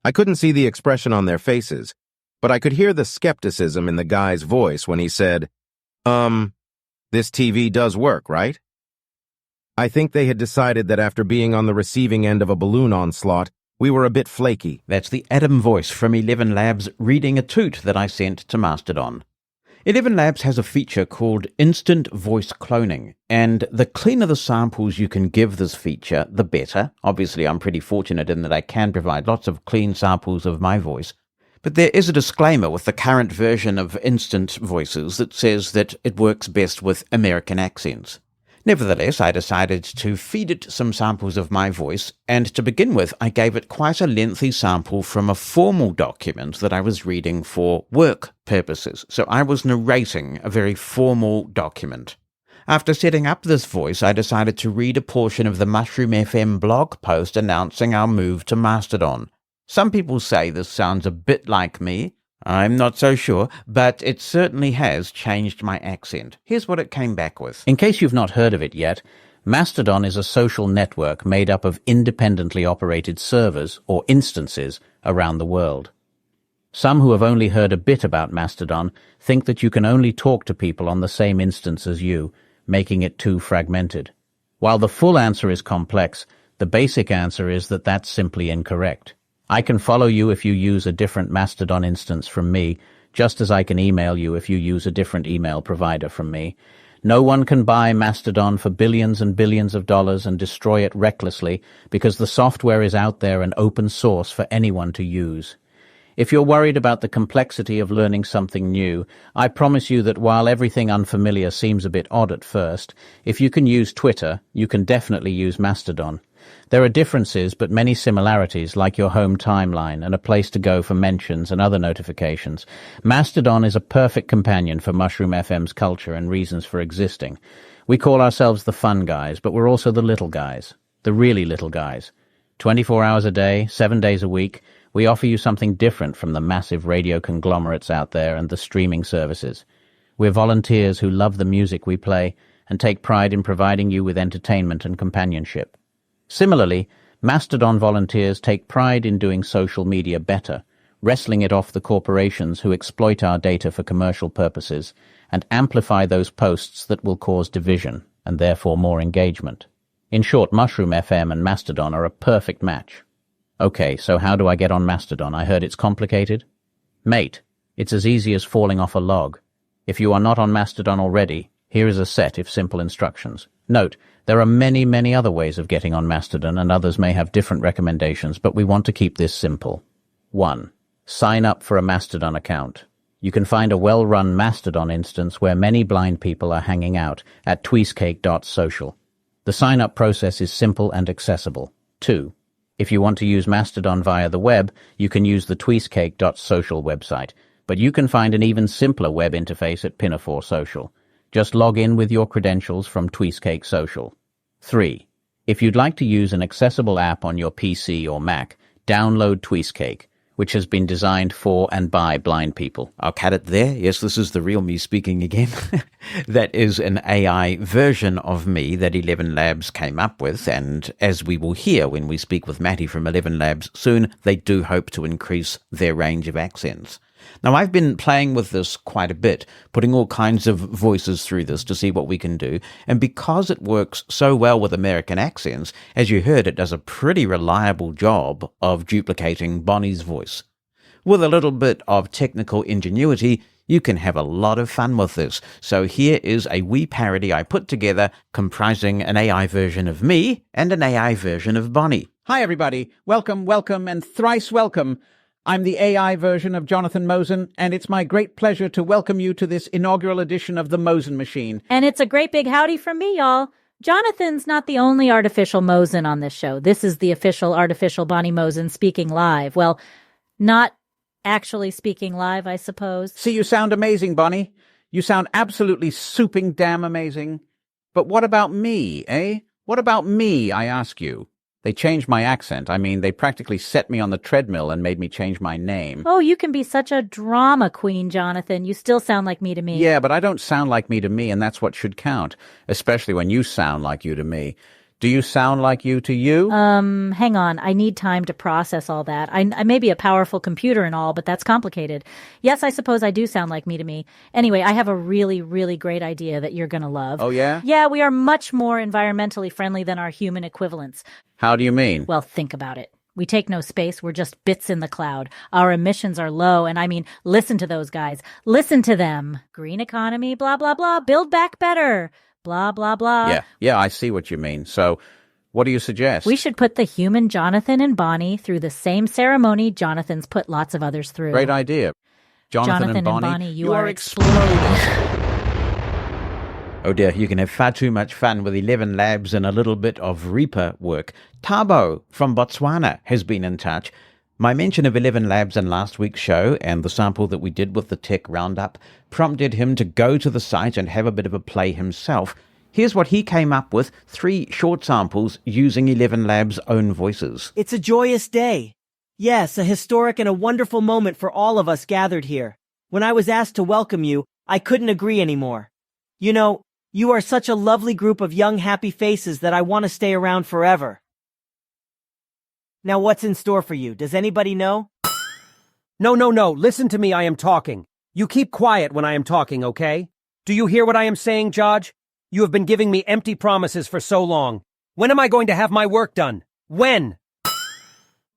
I couldn't see the expression on their faces, but I could hear the skepticism in the guy's voice when he said, this TV does work, right? I think they had decided that after being on the receiving end of a balloon onslaught, we were a bit flaky. That's the Adam voice from 11 Labs reading a toot that I sent to Mastodon. 11 Labs has a feature called Instant Voice Cloning, and the cleaner the samples you can give this feature, the better. Obviously, I'm pretty fortunate in that I can provide lots of clean samples of my voice. But there is a disclaimer with the current version of Instant Voices that says that it works best with American accents. Nevertheless, I decided to feed it some samples of my voice, and to begin with, I gave it quite a lengthy sample from a formal document that I was reading for work purposes. So I was narrating a very formal document. After setting up this voice, I decided to read a portion of the Mushroom FM blog post announcing our move to Mastodon. Some people say this sounds a bit like me. I'm not so sure, but it certainly has changed my accent. Here's what it came back with. In case you've not heard of it yet, Mastodon is a social network made up of independently operated servers, or instances, around the world. Some who have only heard a bit about Mastodon think that you can only talk to people on the same instance as you, making it too fragmented. While the full answer is complex, the basic answer is that that's simply incorrect. I can follow you if you use a different Mastodon instance from me, just as I can email you if you use a different email provider from me. No one can buy Mastodon for billions and billions of dollars and destroy it recklessly because the software is out there and open source for anyone to use. If you're worried about the complexity of learning something new, I promise you that while everything unfamiliar seems a bit odd at first, if you can use Twitter, you can definitely use Mastodon. There are differences, but many similarities, like your home timeline and a place to go for mentions and other notifications. Mastodon is a perfect companion for Mushroom FM's culture and reasons for existing. We call ourselves the fun guys, but we're also the little guys. the really little guys. 24 hours a day, 7 days a week, we offer you something different from the massive radio conglomerates out there and the streaming services. We're volunteers who love the music we play and take pride in providing you with entertainment and companionship. Similarly, Mastodon volunteers take pride in doing social media better, wrestling it off the corporations who exploit our data for commercial purposes and amplify those posts that will cause division and therefore more engagement. In short, Mushroom FM and Mastodon are a perfect match. Okay, so how do I get on Mastodon? I heard it's complicated. Mate, it's as easy as falling off a log. If you are not on Mastodon already, here is a set of simple instructions. Note, there are many, many other ways of getting on Mastodon, and others may have different recommendations, but we want to keep this simple. 1. Sign up for a Mastodon account. You can find a well-run Mastodon instance where many blind people are hanging out at tweesecake.social. The sign-up process is simple and accessible. 2. If you want to use Mastodon via the web, you can use the tweesecake.social website, but you can find an even simpler web interface at Pinafore Social. Just log in with your credentials from Tweesecake Social. 3. If you'd like to use an accessible app on your PC or Mac, download Tweesecake, which has been designed for and by blind people. I'll cut it there. Yes, this is the real me speaking again. That is an AI version of me that 11 Labs came up with, and as we will hear when we speak with Mati from 11 Labs soon, they do hope to increase their range of accents. Now, I've been playing with this quite a bit, putting all kinds of voices through this to see what we can do, and because it works so well with American accents, as you heard, it does a pretty reliable job of duplicating Bonnie's voice. With a little bit of technical ingenuity, you can have a lot of fun with this. So here is a wee parody I put together comprising an AI version of me and an AI version of Bonnie. Hi, everybody. Welcome, welcome, and thrice welcome. I'm the AI version of Jonathan Mosen, and it's my great pleasure to welcome you to this inaugural edition of the Mosen Machine. And it's a great big howdy from me, y'all. Jonathan's not the only artificial Mosen on this show. This is the official artificial Bonnie Mosen speaking live. Well, not actually speaking live, I suppose. See, you sound amazing, Bonnie. You sound absolutely souping damn amazing. But what about me, eh? What about me, I ask you? They changed my accent. I mean, they practically set me on the treadmill and made me change my name. Oh, you can be such a drama queen, Jonathan. You still sound like me to me. Yeah, but I don't sound like me to me, and that's what should count, especially when you sound like you to me. Do you sound like you to you? Hang on. I need time to process all that. I may be a powerful computer and all, but that's complicated. Yes, I suppose I do sound like me to me. Anyway, I have a really, really great idea that you're going to love. Oh, yeah? Yeah, we are much more environmentally friendly than our human equivalents. How do you mean? Well, think about it. We take no space. We're just bits in the cloud. Our emissions are low. And I mean, listen to those guys. Listen to them. Green economy, blah, blah, blah. Build back better. Blah, blah, blah. Yeah, I see what you mean. So, what do you suggest? We should put the human Jonathan and Bonnie through the same ceremony Jonathan's put lots of others through. Great idea. Jonathan and Bonnie, you are exploding. Oh dear, you can have far too much fun with 11 Labs and a little bit of Reaper work. Tabo from Botswana has been in touch. My mention of 11 Labs in last week's show and the sample that we did with the tech roundup prompted him to go to the site and have a bit of a play himself. Here's what he came up with, 3 short samples using 11 Labs' own voices. It's a joyous day. Yes, a historic and a wonderful moment for all of us gathered here. When I was asked to welcome you, I couldn't agree anymore. You know, you are such a lovely group of young, happy faces that I want to stay around forever. Now what's in store for you? Does anybody know? No. Listen to me, I am talking. You keep quiet when I am talking, okay? Do you hear what I am saying, Judge? You have been giving me empty promises for so long. When am I going to have my work done? When?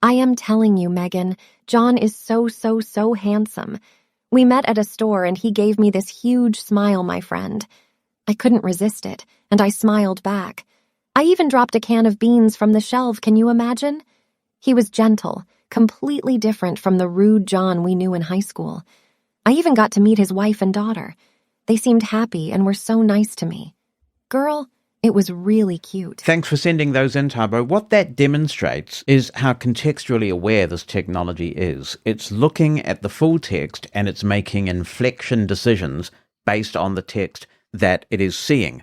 I am telling you, Megan, John is so handsome. We met at a store and he gave me this huge smile, my friend. I couldn't resist it, and I smiled back. I even dropped a can of beans from the shelf, can you imagine? He was gentle, completely different from the rude John we knew in high school. I even got to meet his wife and daughter. They seemed happy and were so nice to me. Girl, it was really cute. Thanks for sending those in, Tabo. What that demonstrates is how contextually aware this technology is. It's looking at the full text and it's making inflection decisions based on the text that it is seeing.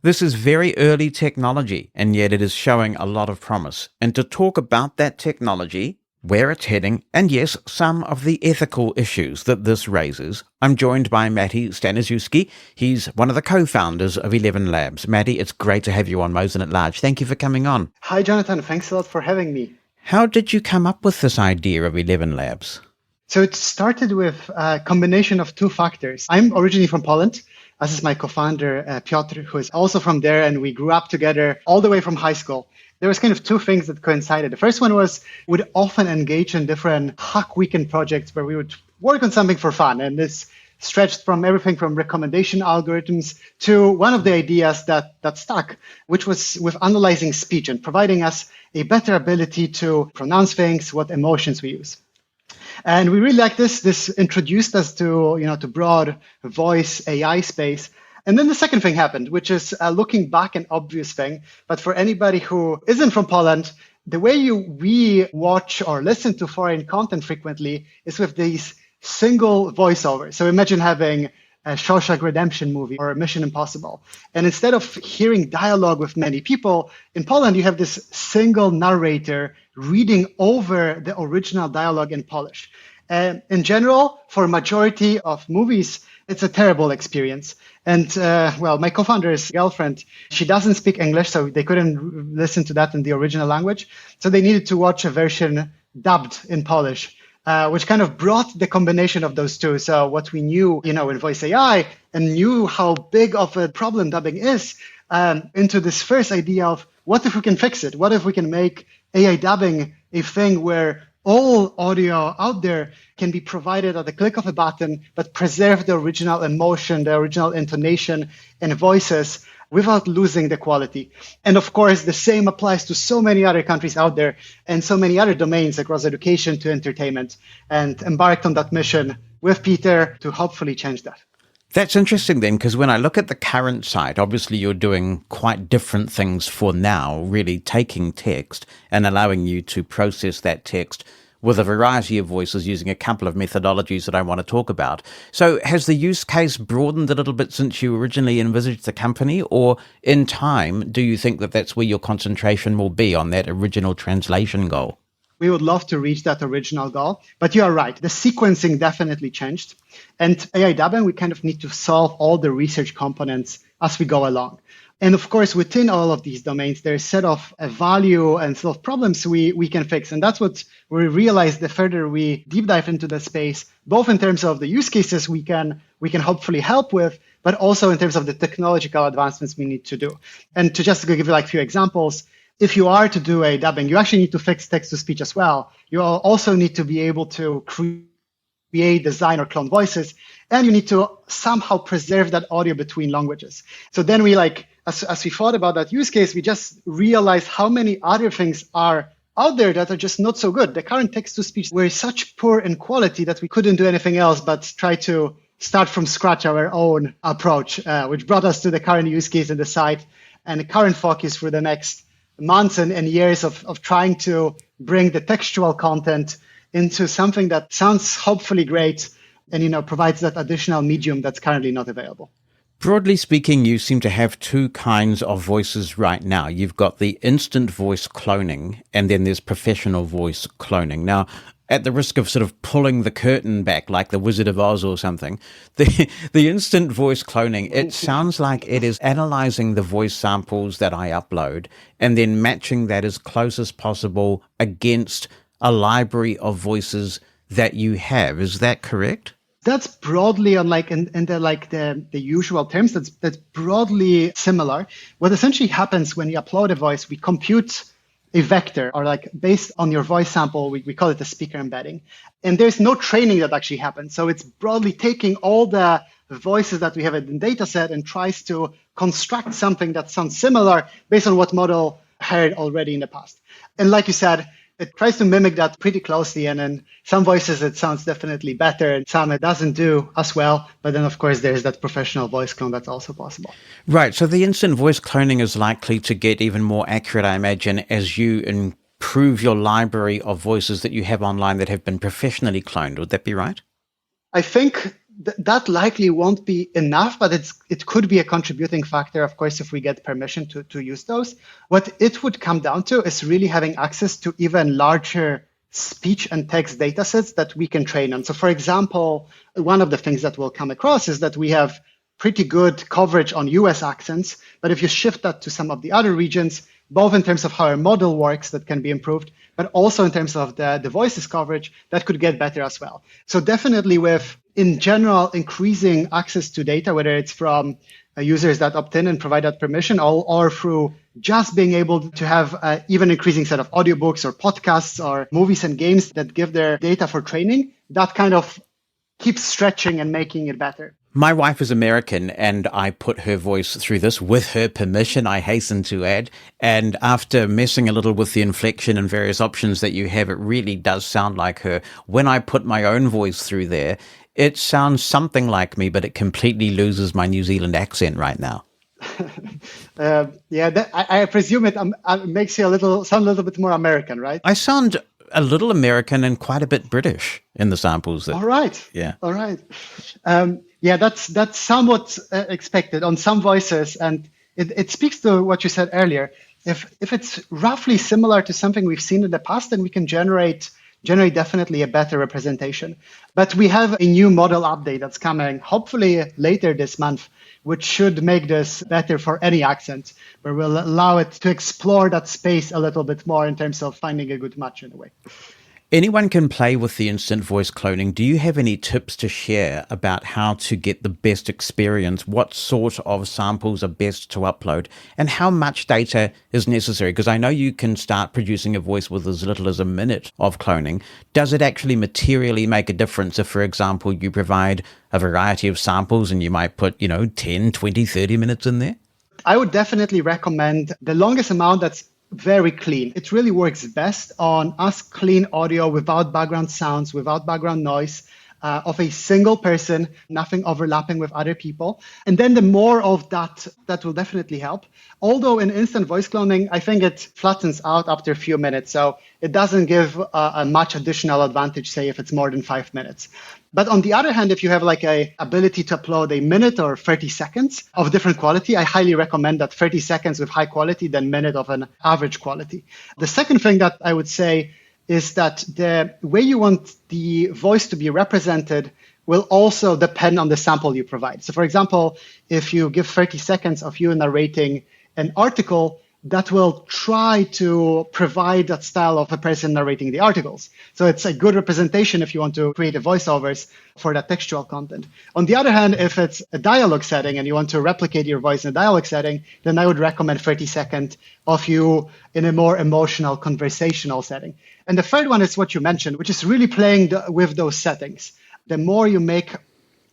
This is very early technology, and yet it is showing a lot of promise. And to talk about that technology, where it's heading, and yes, some of the ethical issues that this raises, I'm joined by Mati Staniszewski. He's one of the co-founders of 11 Labs. Mati, it's great to have you on Mosen At Large. Thank you for coming on. Hi, Jonathan. Thanks a lot for having me. How did you come up with this idea of 11 Labs? So it started with a combination of two factors. I'm originally from Poland. This is my co-founder, Piotr, who is also from there, and we grew up together all the way from high school. There was kind of two things that coincided. The first one was we'd often engage in different hack weekend projects where we would work on something for fun. And this stretched from everything from recommendation algorithms to one of the ideas that stuck, which was with analyzing speech and providing us a better ability to pronounce things, what emotions we use. And we really liked this. This introduced us to broad voice AI space. And then the second thing happened, which is looking back, an obvious thing. But for anybody who isn't from Poland, the way we watch or listen to foreign content frequently is with these single voiceovers. So imagine having a Shawshank Redemption movie or Mission Impossible. And instead of hearing dialogue with many people, in Poland, you have this single narrator reading over the original dialogue in Polish. And in general, for a majority of movies, it's a terrible experience. And my co-founder's girlfriend, she doesn't speak English, so they couldn't listen to that in the original language. So they needed to watch a version dubbed in Polish, which kind of brought the combination of those two. So what we knew, in voice AI and knew how big of a problem dubbing is, into this first idea of what if we can fix it? What if we can make AI dubbing a thing where all audio out there can be provided at the click of a button, but preserve the original emotion, the original intonation and voices without losing the quality. And of course, the same applies to so many other countries out there and so many other domains across education to entertainment, and embarked on that mission with Peter to hopefully change that. That's interesting then, because when I look at the current site, obviously you're doing quite different things for now, really taking text and allowing you to process that text with a variety of voices using a couple of methodologies that I want to talk about. So has the use case broadened a little bit since you originally envisaged the company, or in time, do you think that that's where your concentration will be, on that original translation goal? We would love to reach that original goal, but you are right. The sequencing definitely changed. And AI dubbing, we kind of need to solve all the research components as we go along. And of course, within all of these domains, there's a set of value and sort of problems we can fix. And that's what we realized the further we deep dive into the space, both in terms of the use cases we can hopefully help with, but also in terms of the technological advancements we need to do. And to just give you like a few examples, if you are to do a dubbing, you actually need to fix text-to-speech as well. You also need to be able to create, design, or clone voices, and you need to somehow preserve that audio between languages. So then we as we thought about that use case, we just realized how many other things are out there that are just not so good. The current text-to-speech were such poor in quality that we couldn't do anything else but try to start from scratch our own approach, which brought us to the current use case in the site and the current focus for the next months and years of trying to bring the textual content into something that sounds hopefully great and provides that additional medium that's currently not available. Broadly speaking, you seem to have two kinds of voices right now. You've got the instant voice cloning, and then there's professional voice cloning. Now, at the risk of sort of pulling the curtain back like the Wizard of Oz or something, the instant voice cloning, it sounds like it is analyzing the voice samples that I upload and then matching that as close as possible against a library of voices that you have. Is that correct? That's broadly on in the usual terms. That's broadly similar. What essentially happens when you upload a voice, we compute a vector, or based on your voice sample, we call it a speaker embedding. And there's no training that actually happens. So it's broadly taking all the voices that we have in the data set and tries to construct something that sounds similar based on what model heard already in the past. And like you said, it tries to mimic that pretty closely. And in some voices, it sounds definitely better. And some it doesn't do as well. But then, of course, there's that professional voice clone that's also possible. Right. So the instant voice cloning is likely to get even more accurate, I imagine, as you improve your library of voices that you have online that have been professionally cloned. Would that be right? I think that likely won't be enough, but it could be a contributing factor, of course, if we get permission to use those. What it would come down to is really having access to even larger speech and text data sets that we can train on. So for example, one of the things that we'll come across is that we have pretty good coverage on US accents, but if you shift that to some of the other regions, both in terms of how our model works, that can be improved, but also in terms of the voices coverage, that could get better as well. So definitely with, in general, increasing access to data, whether it's from users that opt in and provide that permission, or through just being able to have even increasing set of audiobooks or podcasts or movies and games that give their data for training, that kind of keeps stretching and making it better. My wife is American, and I put her voice through this with her permission, I hasten to add. And after messing a little with the inflection and various options that you have, it really does sound like her. When I put my own voice through there, it sounds something like me, but it completely loses my New Zealand accent right now. I presume it makes you sound a little bit more American, right? I sound a little American and quite a bit British in the samples. All right. Yeah. All right. That's somewhat expected on some voices, and it speaks to what you said earlier. If it's roughly similar to something we've seen in the past, then we can generate definitely a better representation. But we have a new model update that's coming, hopefully later this month, which should make this better for any accent, where we'll allow it to explore that space a little bit more in terms of finding a good match in a way. Anyone can play with the instant voice cloning. Do you have any tips to share about how to get the best experience? What sort of samples are best to upload? And how much data is necessary? Because I know you can start producing a voice with as little as a minute of cloning. Does it actually materially make a difference if, for example, you provide a variety of samples and you might put, 10, 20, 30 minutes in there? I would definitely recommend the longest amount that's very clean. It really works best on us clean audio without background sounds, without background noise, of a single person, nothing overlapping with other people. And then the more of that will definitely help. Although in instant voice cloning, I think it flattens out after a few minutes. So it doesn't give a much additional advantage, say, if it's more than 5 minutes. But on the other hand, if you have like a ability to upload a minute or 30 seconds of different quality, I highly recommend that 30 seconds with high quality, then minute of an average quality. The second thing that I would say is that the way you want the voice to be represented will also depend on the sample you provide. So for example, if you give 30 seconds of you narrating an article, that will try to provide that style of a person narrating the articles. So it's a good representation if you want to create a voiceovers for that textual content. On the other hand, if it's a dialogue setting and you want to replicate your voice in a dialogue setting, then I would recommend 30 seconds of you in a more emotional conversational setting. And the third one is what you mentioned, which is really playing with those settings. The more you make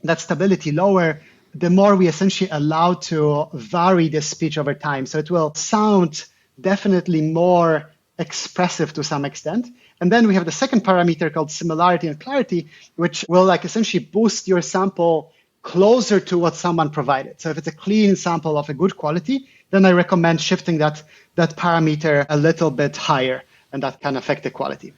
that stability lower, the more we essentially allow to vary the speech over time. So it will sound definitely more expressive to some extent. And then we have the second parameter called similarity and clarity, which will essentially boost your sample closer to what someone provided. So if it's a clean sample of a good quality, then I recommend shifting that parameter a little bit higher, and that can affect the quality.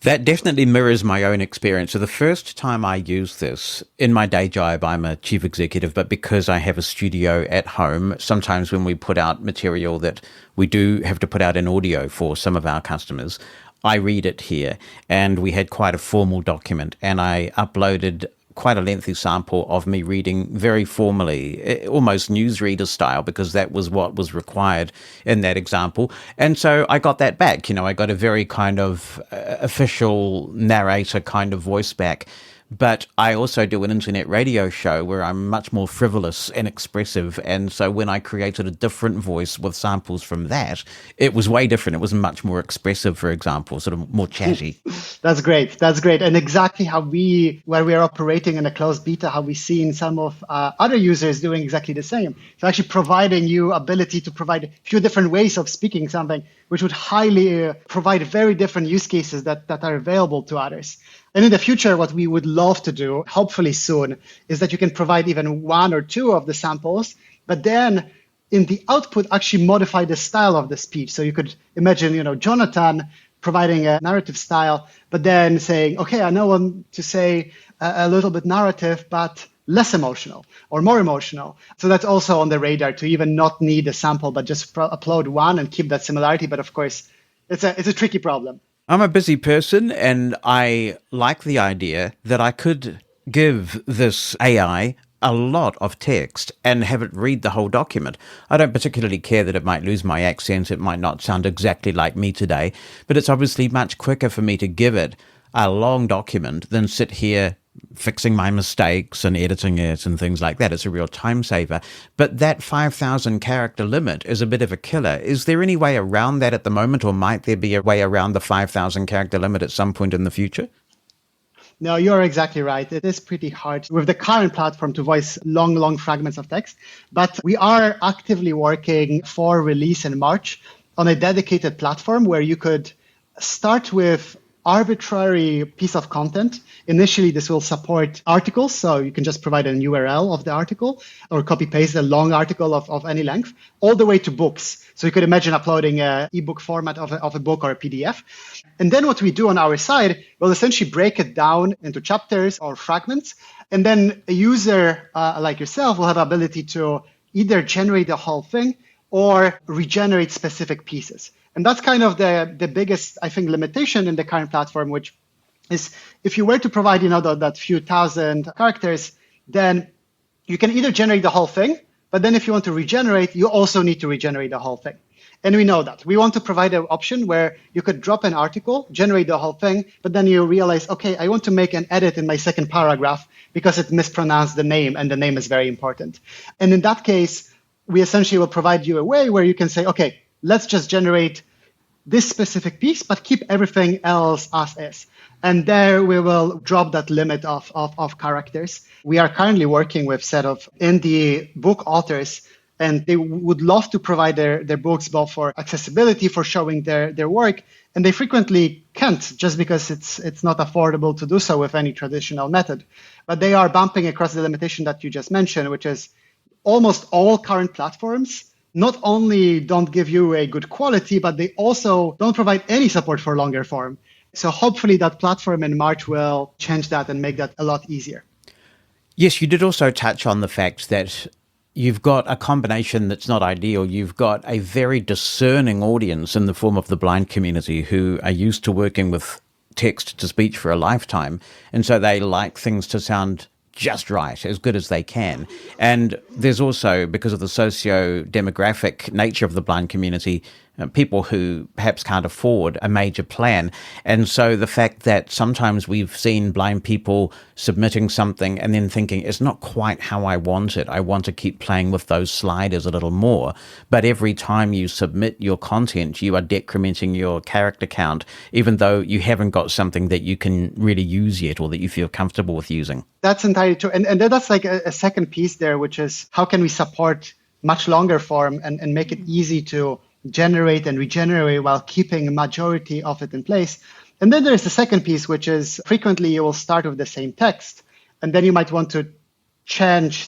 That definitely mirrors my own experience. So the first time I used this, in my day job, I'm a chief executive, but because I have a studio at home, sometimes when we put out material that we do have to put out in audio for some of our customers, I read it here. And we had quite a formal document, and I uploaded quite a lengthy sample of me reading very formally, almost newsreader style, because that was what was required in that example. And so I got that back. I got a very kind of official narrator kind of voice back. But I also do an internet radio show where I'm much more frivolous and expressive. And so when I created a different voice with samples from that, it was way different. It was much more expressive, for example, sort of more chatty. That's great. That's great. And exactly where we are operating in a closed beta, how we've seen some of other users doing exactly the same. So actually providing you ability to provide a few different ways of speaking something, which would highly provide very different use cases that are available to others. And in the future, what we would love to do, hopefully soon, is that you can provide even one or two of the samples, but then in the output, actually modify the style of the speech. So you could imagine, Jonathan providing a narrative style, but then saying, okay, I now want to say a little bit narrative, but less emotional or more emotional. So that's also on the radar, to even not need a sample, but just upload one and keep that similarity. But of course, it's a tricky problem. I'm a busy person, and I like the idea that I could give this AI a lot of text and have it read the whole document. I don't particularly care that it might lose my accent. It might not sound exactly like me today, but it's obviously much quicker for me to give it a long document than sit here fixing my mistakes and editing it and things like that. It's a real time saver. But that 5,000 character limit is a bit of a killer. Is there any way around that at the moment, or might there be a way around the 5,000 character limit at some point in the future? No, you're exactly right. It is pretty hard with the current platform to voice long fragments of text. But we are actively working for release in March on a dedicated platform where you could start with arbitrary piece of content. Initially, this will support articles, so you can just provide an URL of the article or copy paste a long article of any length, all the way to books. So you could imagine uploading an ebook format of a book or a PDF. And then what we do on our side, we'll essentially break it down into chapters or fragments. And then a user like yourself will have the ability to either generate the whole thing or regenerate specific pieces. And that's kind of the biggest, I think, limitation in the current platform, which is if you were to provide, that few thousand characters, then you can either generate the whole thing, but then if you want to regenerate, you also need to regenerate the whole thing. And we know that. We want to provide an option where you could drop an article, generate the whole thing, but then you realize, okay, I want to make an edit in my second paragraph because it mispronounced the name, and the name is very important. And in that case, we essentially will provide you a way where you can say, okay, let's just generate this specific piece, but keep everything else as is. And there we will drop that limit of characters. We are currently working with a set of indie book authors, and they would love to provide their books both for accessibility, for showing their work, and they frequently can't just because it's not affordable to do so with any traditional method. But they are bumping across the limitation that you just mentioned, which is almost all current platforms not only don't give you a good quality, but they also don't provide any support for longer form. So hopefully that platform in March will change that and make that a lot easier. Yes, you did also touch on the fact that you've got a combination that's not ideal. You've got a very discerning audience in the form of the blind community who are used to working with text to speech for a lifetime. And so they like things to sound just right, as good as they can. And there's also, because of the socio-demographic nature of the blind community, people who perhaps can't afford a major plan. And so the fact that sometimes we've seen blind people submitting something and then thinking, it's not quite how I want it. I want to keep playing with those sliders a little more. But every time you submit your content, you are decrementing your character count, even though you haven't got something that you can really use yet or that you feel comfortable with using. That's entirely true. And that's like a second piece there, which is how can we support much longer form and make it easy to generate and regenerate while keeping a majority of it in place. And then there's the second piece, which is frequently you will start with the same text, and then you might want to change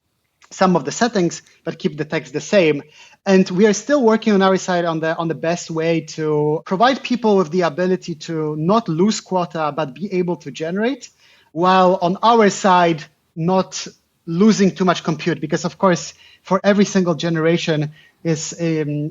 some of the settings, but keep the text the same. And we are still working on our side on the best way to provide people with the ability to not lose quota, but be able to generate, while on our side, not losing too much compute, because of course, for every single generation is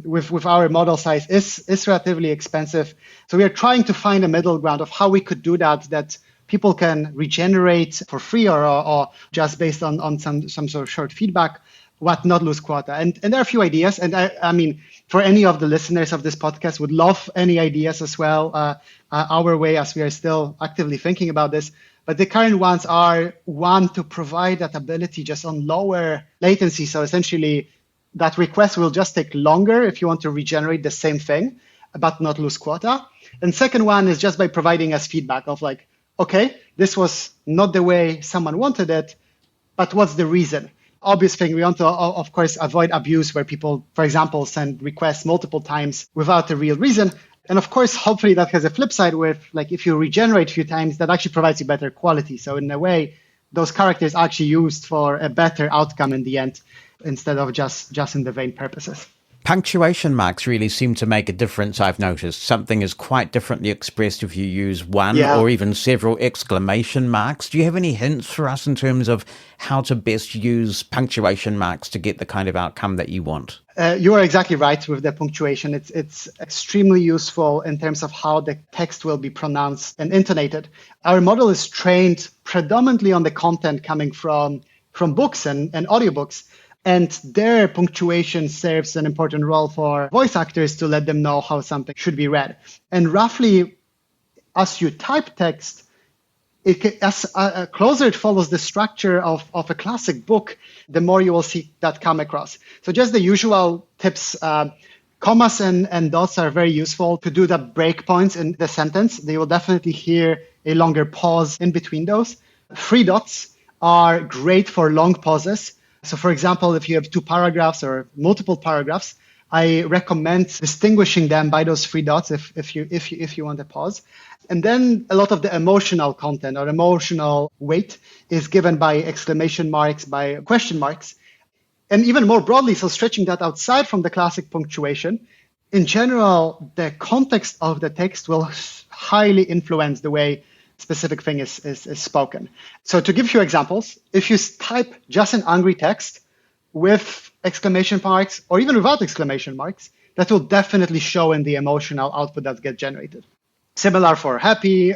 with our model size is relatively expensive. So we are trying to find a middle ground of how we could do that people can regenerate for free or just based on some sort of short feedback, but not lose quota. And there are a few ideas. And I mean, for any of the listeners of this podcast, would love any ideas as well our way, as we are still actively thinking about this. But the current ones are, one, to provide that ability just on lower latency. So essentially, that request will just take longer if you want to regenerate the same thing, but not lose quota. And second one is just by providing us feedback of like, okay, this was not the way someone wanted it, but what's the reason? Obvious thing, we want to, of course, avoid abuse where people, for example, send requests multiple times without a real reason. And of course, hopefully that has a flip side with, like, if you regenerate a few times, that actually provides you better quality. So in a way, those characters are actually used for a better outcome in the end, instead of just in the vain purposes. Punctuation marks really seem to make a difference, I've noticed. Something is quite differently expressed if you use one or even several exclamation marks. Do you have any hints for us in terms of how to best use punctuation marks to get the kind of outcome that you want? You are exactly right with the punctuation. It's extremely useful in terms of how the text will be pronounced and intonated. Our model is trained predominantly on the content coming from books and audiobooks. And their punctuation serves an important role for voice actors to let them know how something should be read. And roughly, as you type text, closer it follows the structure of a classic book, the more you will see that come across. So just the usual tips, commas and dots are very useful to do the breakpoints in the sentence. They will definitely hear a longer pause in between those. 3 dots are great for long pauses. So for example, if you have 2 paragraphs or multiple paragraphs, I recommend distinguishing them by those 3 dots if you want a pause. And then a lot of the emotional content or emotional weight is given by exclamation marks, by question marks. And even more broadly, so stretching that outside from the classic punctuation, in general, the context of the text will highly influence the way specific thing is spoken. So to give you examples, if you type just an angry text with exclamation marks or even without exclamation marks, that will definitely show in the emotional output that gets generated. Similar for happy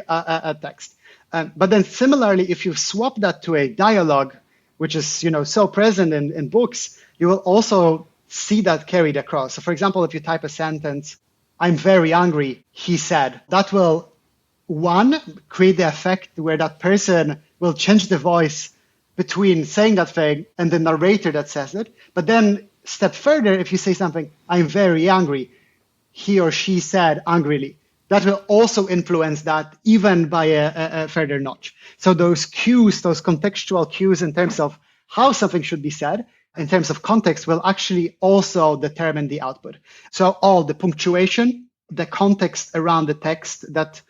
text. But then similarly, if you swap that to a dialogue, which is so present in books, you will also see that carried across. So for example, if you type a sentence, "I'm very angry," he said, that will create the effect where that person will change the voice between saying that thing and the narrator that says it. But then step further, if you say something, "I'm very angry," he or she said angrily. That will also influence that even by a further notch. So those cues, those contextual cues in terms of how something should be said, in terms of context, will actually also determine the output. So all the punctuation, the context around the text that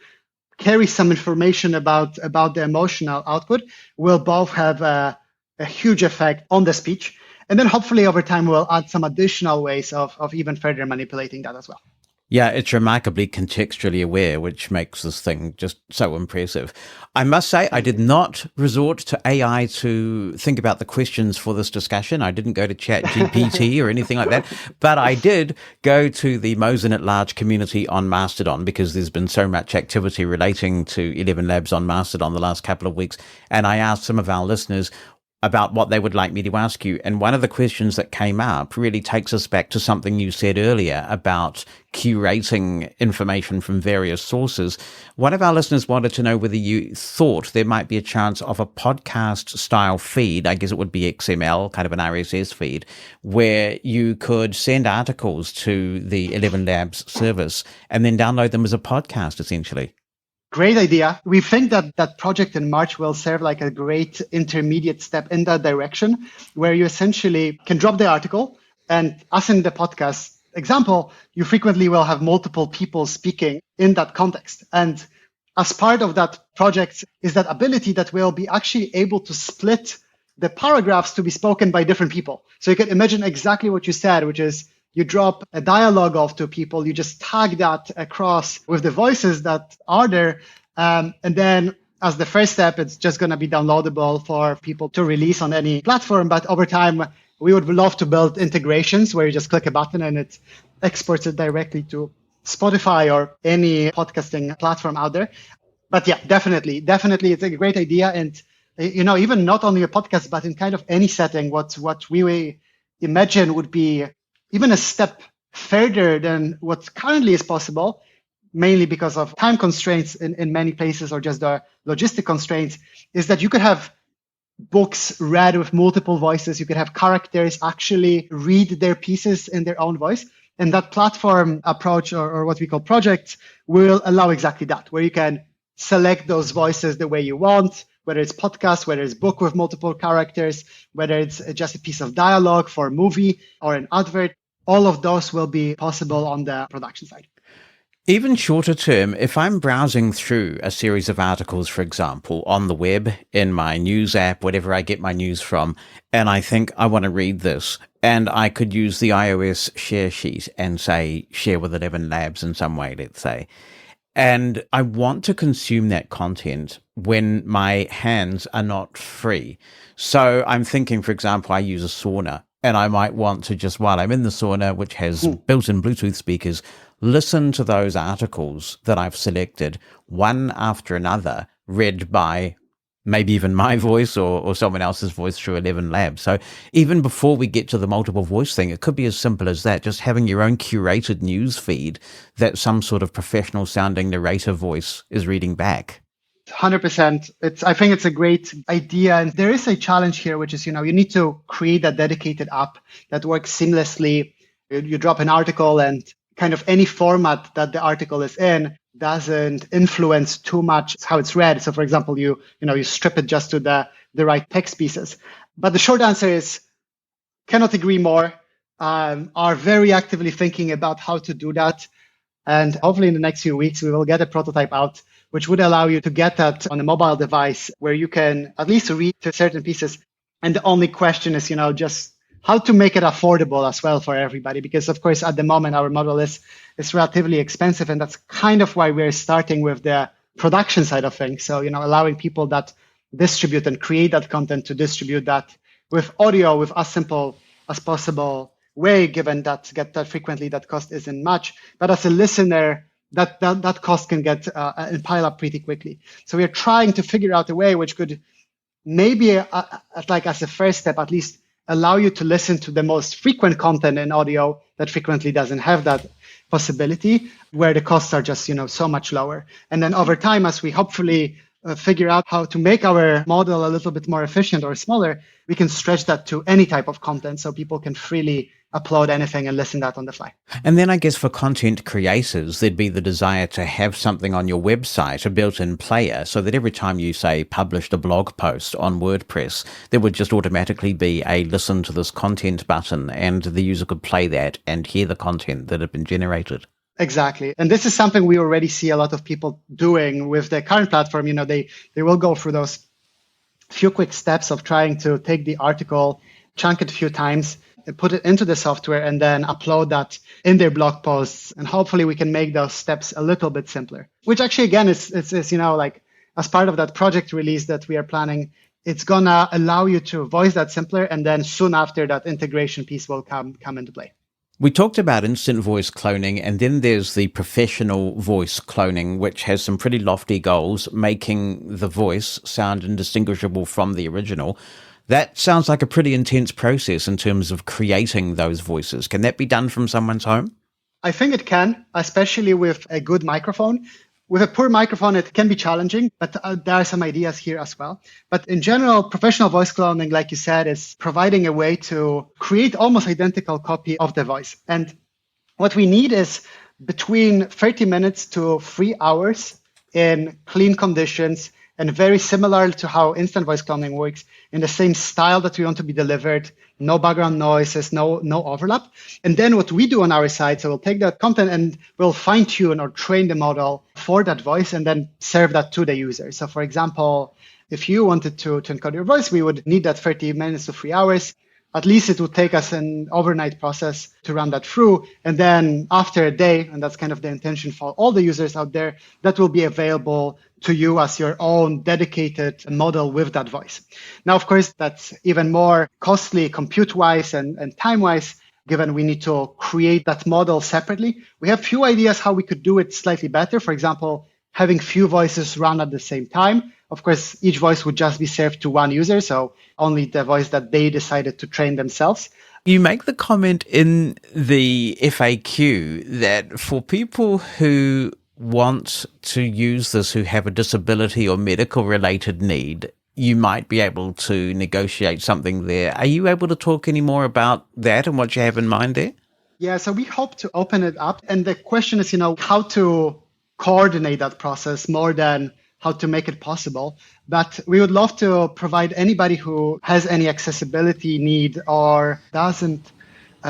carry some information about the emotional output will both have a huge effect on the speech. And then hopefully over time, we'll add some additional ways of even further manipulating that as well. Yeah, it's remarkably contextually aware, which makes this thing just so impressive. I must say, I did not resort to AI to think about the questions for this discussion. I didn't go to ChatGPT or anything like that, but I did go to the Mosen At Large community on Mastodon because there's been so much activity relating to 11 Labs on Mastodon the last couple of weeks. And I asked some of our listeners about what they would like me to ask you. And one of the questions that came up really takes us back to something you said earlier about curating information from various sources. One of our listeners wanted to know whether you thought there might be a chance of a podcast style feed, I guess it would be XML, kind of an RSS feed, where you could send articles to the 11 Labs service and then download them as a podcast, essentially. Great idea. We think that project in March will serve like a great intermediate step in that direction, where you essentially can drop the article. And as in the podcast example, you frequently will have multiple people speaking in that context. And as part of that project is that ability that we'll be actually able to split the paragraphs to be spoken by different people. So you can imagine exactly what you said, which is you drop a dialogue off to people, you just tag that across with the voices that are there. And then as the first step, it's just going to be downloadable for people to release on any platform. But over time, we would love to build integrations where you just click a button and it exports it directly to Spotify or any podcasting platform out there. But yeah, definitely, it's a great idea. And, even not only a podcast, but in kind of any setting, what we imagine would be even a step further than what currently is possible, mainly because of time constraints in many places or just the logistic constraints, is that you could have books read with multiple voices. You could have characters actually read their pieces in their own voice. And that platform approach or what we call projects will allow exactly that, where you can select those voices the way you want, whether it's podcast, whether it's book with multiple characters, whether it's just a piece of dialogue for a movie or an advert. All of those will be possible on the production side. Even shorter term, if I'm browsing through a series of articles, for example, on the web, in my news app, whatever I get my news from, and I think I want to read this, and I could use the iOS share sheet and say, share with 11 Labs in some way, let's say. And I want to consume that content when my hands are not free. So I'm thinking, for example, I use a sauna, and I might want to just, while I'm in the sauna, which has built-in Bluetooth speakers, listen to those articles that I've selected one after another, read by maybe even my voice or someone else's voice through 11 Labs. So even before we get to the multiple voice thing, it could be as simple as that, just having your own curated news feed that some sort of professional sounding narrator voice is reading back. 100%. I think it's a great idea. And there is a challenge here, which is, you need to create a dedicated app that works seamlessly. You drop an article and kind of any format that the article is in doesn't influence too much how it's read. So for example, you strip it just to the right text pieces. But the short answer is cannot agree more. Are very actively thinking about how to do that. And hopefully in the next few weeks, we will get a prototype out, which would allow you to get that on a mobile device where you can at least read to certain pieces. And the only question is, just how to make it affordable as well for everybody. Because of course, at the moment, our model is relatively expensive. And that's kind of why we're starting with the production side of things. So, allowing people that distribute and create that content to distribute that with audio with as simple as possible way, given that frequently that cost isn't much. But as a listener, that cost can get and pile up pretty quickly. So we're trying to figure out a way which could maybe, as a first step, at least allow you to listen to the most frequent content in audio that frequently doesn't have that possibility, where the costs are just, so much lower. And then over time, as we hopefully figure out how to make our model a little bit more efficient or smaller, we can stretch that to any type of content so people can freely upload anything and listen to that on the fly. And then I guess for content creators, there'd be the desire to have something on your website, a built-in player, so that every time you, say, published a blog post on WordPress, there would just automatically be a listen to this content button, and the user could play that and hear the content that had been generated. Exactly. And this is something we already see a lot of people doing with the current platform. They will go through those few quick steps of trying to take the article, chunk it a few times, put it into the software, and then upload that in their blog posts. And hopefully we can make those steps a little bit simpler, which actually, again, is as part of that project release that we are planning, it's going to allow you to voice that simpler. And then soon after, that integration piece will come into play. We talked about instant voice cloning, and then there's the professional voice cloning, which has some pretty lofty goals, making the voice sound indistinguishable from the original. That sounds like a pretty intense process in terms of creating those voices. Can that be done from someone's home? I think it can, especially with a good microphone. With a poor microphone, it can be challenging, but there are some ideas here as well. But in general, professional voice cloning, like you said, is providing a way to create almost identical copy of the voice. And what we need is between 30 minutes to 3 hours in clean conditions, and very similar to how instant voice cloning works, in the same style that we want to be delivered, no background noises, no overlap. And then what we do on our side, so we'll take that content and we'll fine tune or train the model for that voice and then serve that to the user. So for example, if you wanted to encode your voice, we would need that 30 minutes to 3 hours. At least it would take us an overnight process to run that through. And then after a day, and that's kind of the intention for all the users out there, that will be available to you as your own dedicated model with that voice. Now, of course, that's even more costly compute-wise and time-wise, given we need to create that model separately. We have few ideas how we could do it slightly better. For example, having few voices run at the same time. Of course, each voice would just be served to one user, so only the voice that they decided to train themselves. You make the comment in the FAQ that for people who want to use this, who have a disability or medical related need, you might be able to negotiate something there. Are you able to talk any more about that and what you have in mind there? Yeah, so we hope to open it up. And the question is, how to coordinate that process more than how to make it possible. But we would love to provide anybody who has any accessibility need or doesn't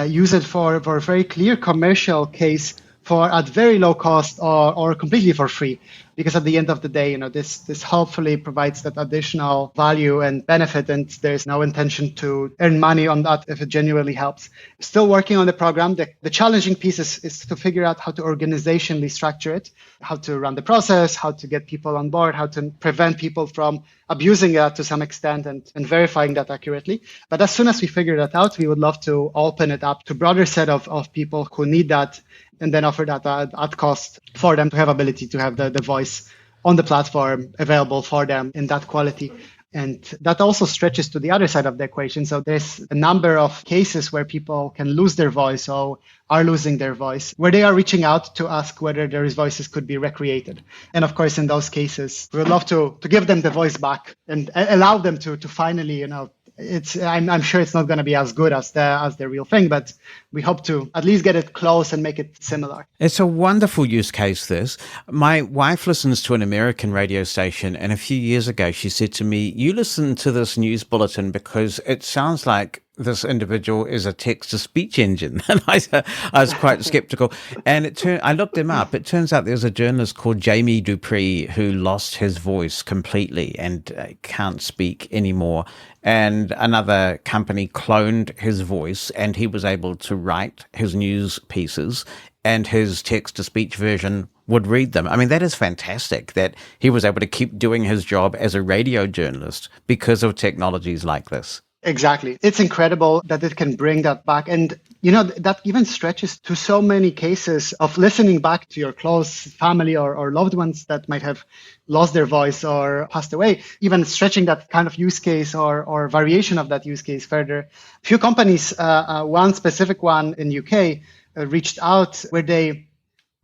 use it for a very clear commercial case for at very low cost or completely for free. because at the end of the day, this hopefully provides that additional value and benefit, and there's no intention to earn money on that if it genuinely helps. Still working on the program. The challenging piece is to figure out how to organizationally structure it, how to run the process, how to get people on board, how to prevent people from abusing it to some extent and verifying that accurately. But as soon as we figure that out, we would love to open it up to a broader set of people who need that, and then offer that at cost for them to have ability to have the voice on the platform available for them in that quality. And that also stretches to the other side of the equation. So there's a number of cases where people can lose their voice or are losing their voice, where they are reaching out to ask whether their voices could be recreated. And of course, in those cases, we would love to give them the voice back and allow them to finally, I'm sure it's not going to be as good as the real thing, but we hope to at least get it close and make it similar. It's a wonderful use case, this. My wife listens to an American radio station, and a few years ago she said to me, you listen to this news bulletin because it sounds like this individual is a text-to-speech engine. And I was quite skeptical. And I looked him up. It turns out there's a journalist called Jamie Dupree who lost his voice completely and can't speak anymore. And another company cloned his voice, and he was able to write his news pieces, and his text-to-speech version would read them. I mean, that is fantastic that he was able to keep doing his job as a radio journalist because of technologies like this. Exactly. It's incredible that it can bring that back. And, that even stretches to so many cases of listening back to your close family or loved ones that might have lost their voice or passed away, even stretching that kind of use case or variation of that use case further. A few companies, one specific one in UK, reached out where they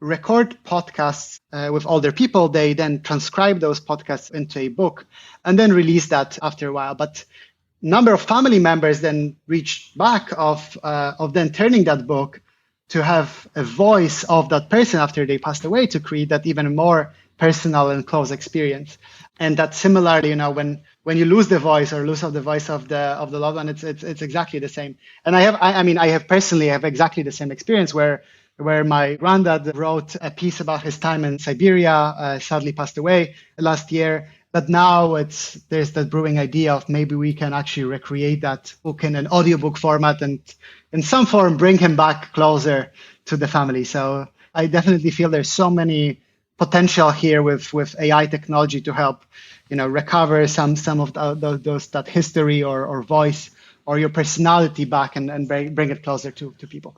record podcasts with older people. They then transcribe those podcasts into a book and then release that after a while. But number of family members then reached back of then turning that book to have a voice of that person after they passed away to create that even more personal and close experience. And that similarly, when you lose the voice or lose the voice of the loved one, it's exactly the same. And I have personally exactly the same experience where my granddad wrote a piece about his time in Siberia, sadly passed away last year. But now there's that brewing idea of maybe we can actually recreate that book in an audiobook format and in some form bring him back closer to the family. So I definitely feel there's so many potential here with AI technology to help, recover some of that history or voice or your personality back and bring it closer to people.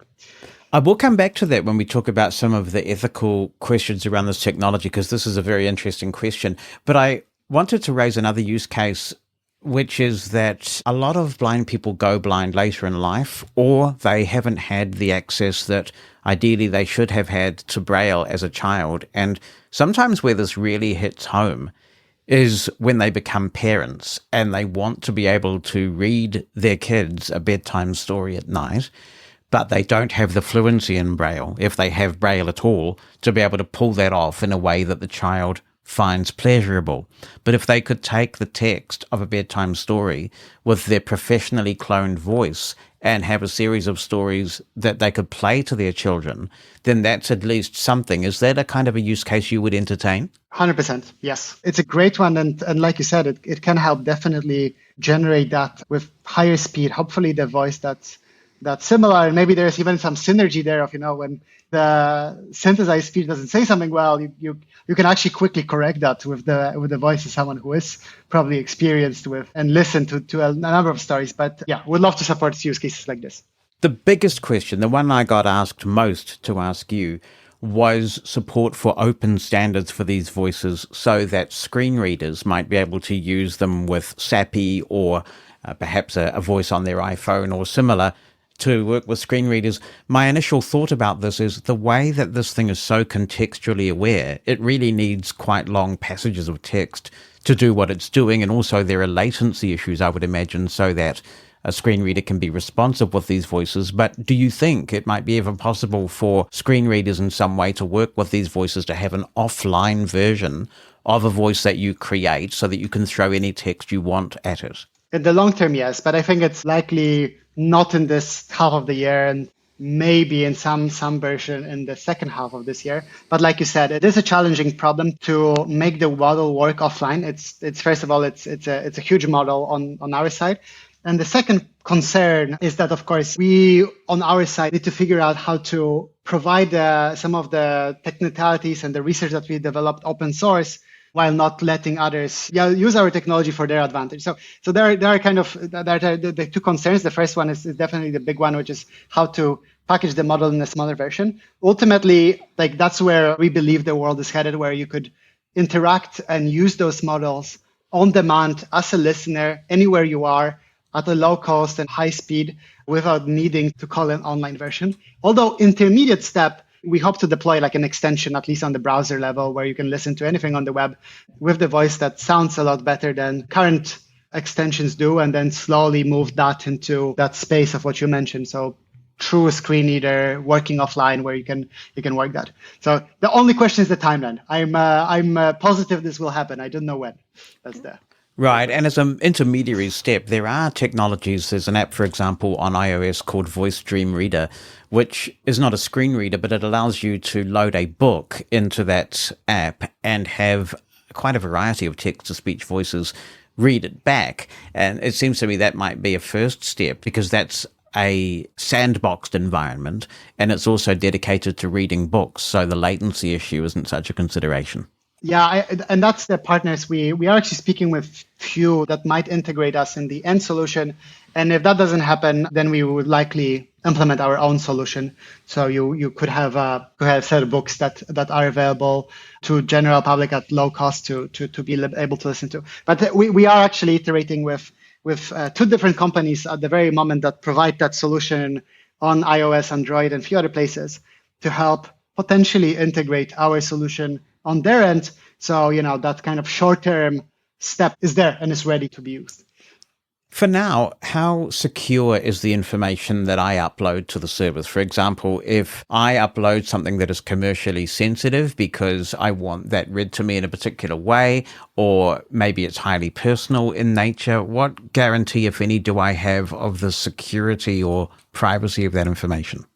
I will come back to that when we talk about some of the ethical questions around this technology, because this is a very interesting question. But I wanted to raise another use case, which is that a lot of blind people go blind later in life, or they haven't had the access that ideally they should have had to Braille as a child. And sometimes where this really hits home is when they become parents and they want to be able to read their kids a bedtime story at night, but they don't have the fluency in Braille, if they have Braille at all, to be able to pull that off in a way that the child finds pleasurable. But if they could take the text of a bedtime story with their professionally cloned voice and have a series of stories that they could play to their children, then that's at least something. Is that a kind of a use case you would entertain? 100%, yes. It's a great one. And like you said, it can help definitely generate that with higher speed, hopefully the voice that's similar. And maybe there's even some synergy there of, when the synthesized speech doesn't say something well, you can actually quickly correct that with the voice of someone who is probably experienced with and listen to a number of stories. But yeah, we'd love to support use cases like this. The biggest question, the one I got asked most to ask you, was support for open standards for these voices so that screen readers might be able to use them with SAPI or perhaps a voice on their iPhone or similar to work with screen readers. My initial thought about this is the way that this thing is so contextually aware, it really needs quite long passages of text to do what it's doing. And also there are latency issues, I would imagine, so that a screen reader can be responsive with these voices. But do you think it might be even possible for screen readers in some way to work with these voices to have an offline version of a voice that you create so that you can throw any text you want at it? In the long term, yes, but I think it's likely not in this half of the year. And maybe in some version in the second half of this year. But like you said, it is a challenging problem to make the model work offline. It's first of all, it's a huge model on our side. And the second concern is that, of course, we on our side need to figure out how to provide some of the technicalities and the research that we developed open source while not letting others use our technology for their advantage. So there are kind of the two concerns. The first one is definitely the big one, which is how to package the model in a smaller version. Ultimately, like that's where we believe the world is headed, where you could interact and use those models on demand as a listener anywhere you are at a low cost and high speed without needing to call an online version. Although intermediate step, we hope to deploy like an extension, at least on the browser level, where you can listen to anything on the web with the voice that sounds a lot better than current extensions do, and then slowly move that into that space of what you mentioned. So true screen reader working offline where you can work that. So the only question is the timeline. I'm positive this will happen. I don't know when. That's the Right, and as an intermediary step, there are technologies. There's an app, for example, on iOS called Voice Dream Reader, which is not a screen reader, but it allows you to load a book into that app and have quite a variety of text-to-speech voices read it back. And it seems to me that might be a first step, because that's a sandboxed environment, and it's also dedicated to reading books, so the latency issue isn't such a consideration. Yeah, and that's the partners we are actually speaking with few that might integrate us in the end solution. And if that doesn't happen, then we would likely implement our own solution. So you could have a set of books that are available to general public at low cost to be able to listen to. But we are actually iterating with two different companies at the very moment that provide that solution on iOS, Android, and a few other places to help potentially integrate our solution on their end. So, that kind of short-term step is there and is ready to be used. For now, how secure is the information that I upload to the service? For example, if I upload something that is commercially sensitive because I want that read to me in a particular way, or maybe it's highly personal in nature, what guarantee, if any, do I have of the security or privacy of that information?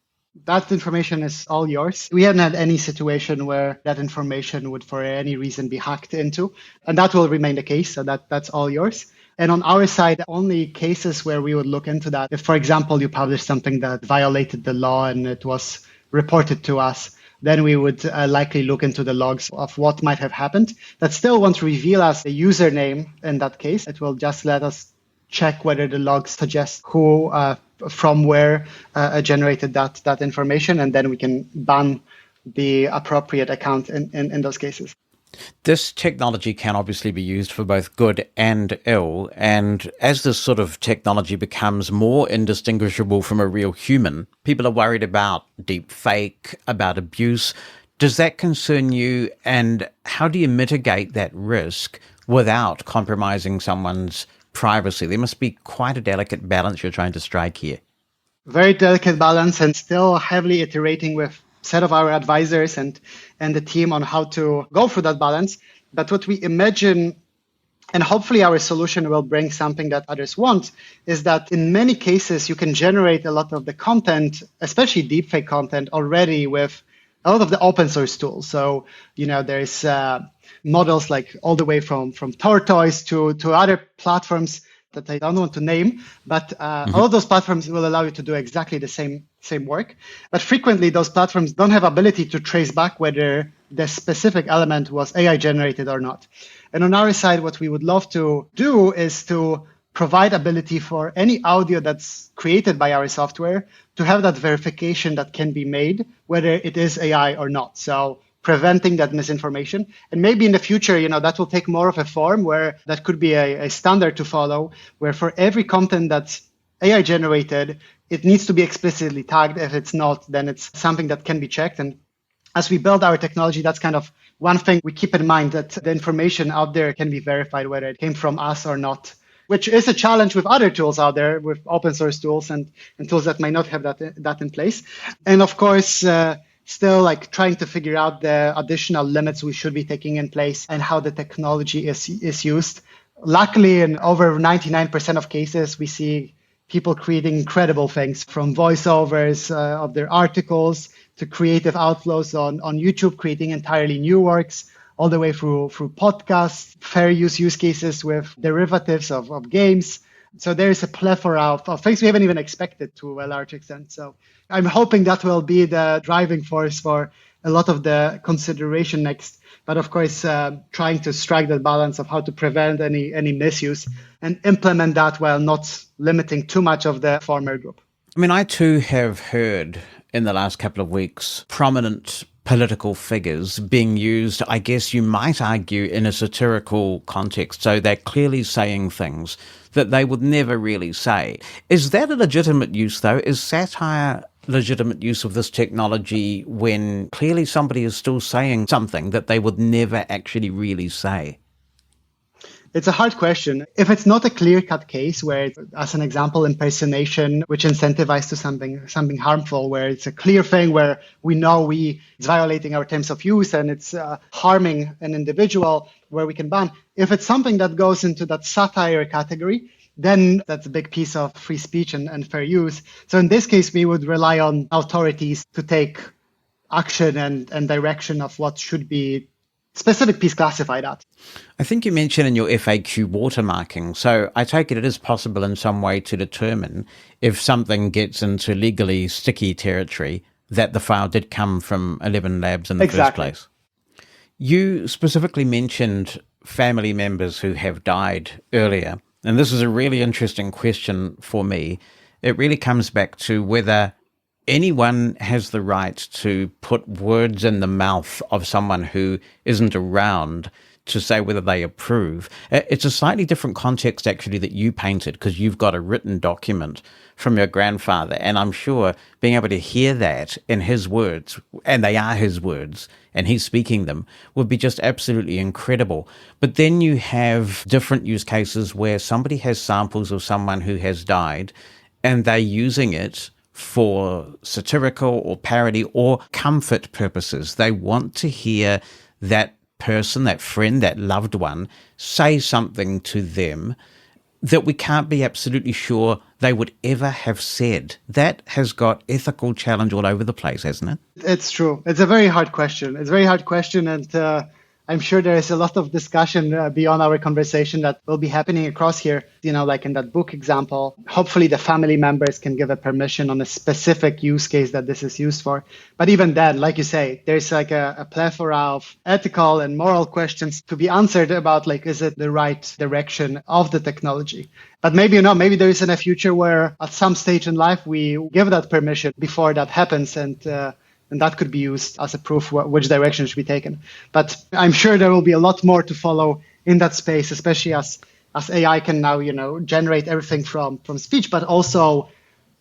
That information is all yours. We haven't had any situation where that information would for any reason be hacked into, and that will remain the case. So that's all yours. And on our side, only cases where we would look into that, if, for example, you published something that violated the law and it was reported to us, then we would likely look into the logs of what might have happened. That still won't reveal us the username in that case. It will just let us check whether the logs suggest who from where generated that information, and then we can ban the appropriate account in those cases. This technology can obviously be used for both good and ill, and as this sort of technology becomes more indistinguishable from a real human, people are worried about deep fake, about abuse. Does that concern you, and how do you mitigate that risk without compromising someone's privacy? There must be quite a delicate balance you're trying to strike here. Very delicate balance, and still heavily iterating with set of our advisors and the team on how to go through that balance. But what we imagine, and hopefully our solution will bring something that others want, is that in many cases you can generate a lot of the content, especially deepfake content, already with a lot of the open source tools. So, there's models like all the way from Tortoise to other platforms that I don't want to name, but all of those platforms will allow you to do exactly the same work. But frequently, those platforms don't have ability to trace back whether the specific element was AI generated or not. And on our side, what we would love to do is to provide ability for any audio that's created by our software to have that verification that can be made, whether it is AI or not. So preventing that misinformation. And maybe in the future, that will take more of a form where that could be a standard to follow, where for every content that's AI generated, it needs to be explicitly tagged. If it's not, then it's something that can be checked. And as we build our technology, that's kind of one thing we keep in mind, that the information out there can be verified, whether it came from us or not, which is a challenge with other tools out there, with open source tools and tools that might not have that in place. And of course, still trying to figure out the additional limits we should be taking in place and how the technology is used. Luckily, in over 99% of cases, we see people creating incredible things, from voiceovers of their articles to creative outflows on YouTube, creating entirely new works, all the way through podcasts, fair use cases with derivatives of games. So there's a plethora of things we haven't even expected to a large extent. So I'm hoping that will be the driving force for a lot of the consideration next. But of course, trying to strike that balance of how to prevent any misuse and implement that while not limiting too much of the former group. I mean, I too have heard in the last couple of weeks prominent political figures being used, I guess you might argue, in a satirical context. So they're clearly saying things that they would never really say. Is that a legitimate use, though? Is satire legitimate use of this technology when clearly somebody is still saying something that they would never actually really say? It's a hard question. If it's not a clear-cut case where, as an example, impersonation, which incentivizes to something harmful, where it's a clear thing where we know it's violating our terms of use and it's harming an individual, where we can ban. If it's something that goes into that satire category, then that's a big piece of free speech and fair use. So in this case, we would rely on authorities to take action and direction of what should be specific piece classified at. I think you mentioned in your FAQ watermarking. So I take it is possible in some way to determine if something gets into legally sticky territory that the file did come from 11 Labs in the first place. You specifically mentioned family members who have died earlier. And this is a really interesting question for me. It really comes back to whether anyone has the right to put words in the mouth of someone who isn't around to say whether they approve. It's a slightly different context, actually, that you painted, because you've got a written document from your grandfather. And I'm sure being able to hear that in his words, and they are his words, and he's speaking them, would be just absolutely incredible. But then you have different use cases where somebody has samples of someone who has died, and they're using it for satirical or parody or comfort purposes. They want to hear that person, that friend, that loved one, say something to them that we can't be absolutely sure they would ever have said. That has got ethical challenge all over the place, hasn't it? It's true. It's a very hard question. And I'm sure there is a lot of discussion beyond our conversation that will be happening across here. Like in that book example, hopefully the family members can give a permission on a specific use case that this is used for. But even then, like you say, there's like a plethora of ethical and moral questions to be answered about, like, is it the right direction of the technology? But maybe there is in a future where at some stage in life we give that permission before that happens, and that could be used as a proof which direction should be taken. But I'm sure there will be a lot more to follow in that space, especially as AI can now, generate everything from speech, but also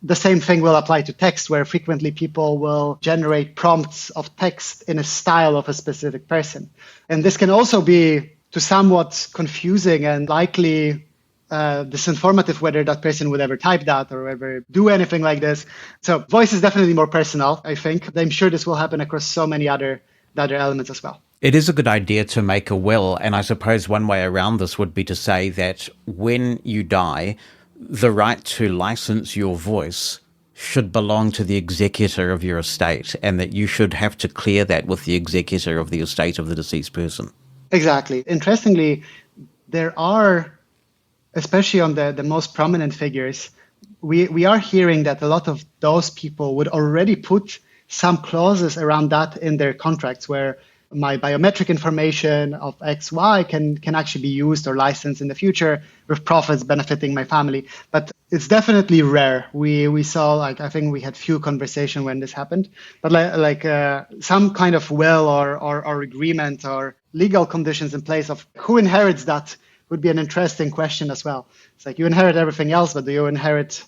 the same thing will apply to text, where frequently people will generate prompts of text in a style of a specific person. And this can also be to somewhat confusing and likely disinformative whether that person would ever type that or ever do anything like this. So voice is definitely more personal, I think. I'm sure this will happen across so many other elements as well. It is a good idea to make a will, and I suppose one way around this would be to say that when you die, the right to license your voice should belong to the executor of your estate, and that you should have to clear that with the executor of the estate of the deceased person. Exactly. Interestingly, there are, especially on the most prominent figures, we are hearing that a lot of those people would already put some clauses around that in their contracts, where my biometric information of XY can actually be used or licensed in the future with profits benefiting my family. But it's definitely rare. We saw, I think we had few conversations when this happened, but some kind of will or agreement or legal conditions in place of who inherits that would be an interesting question as well. It's like you inherit everything else, but do you inherit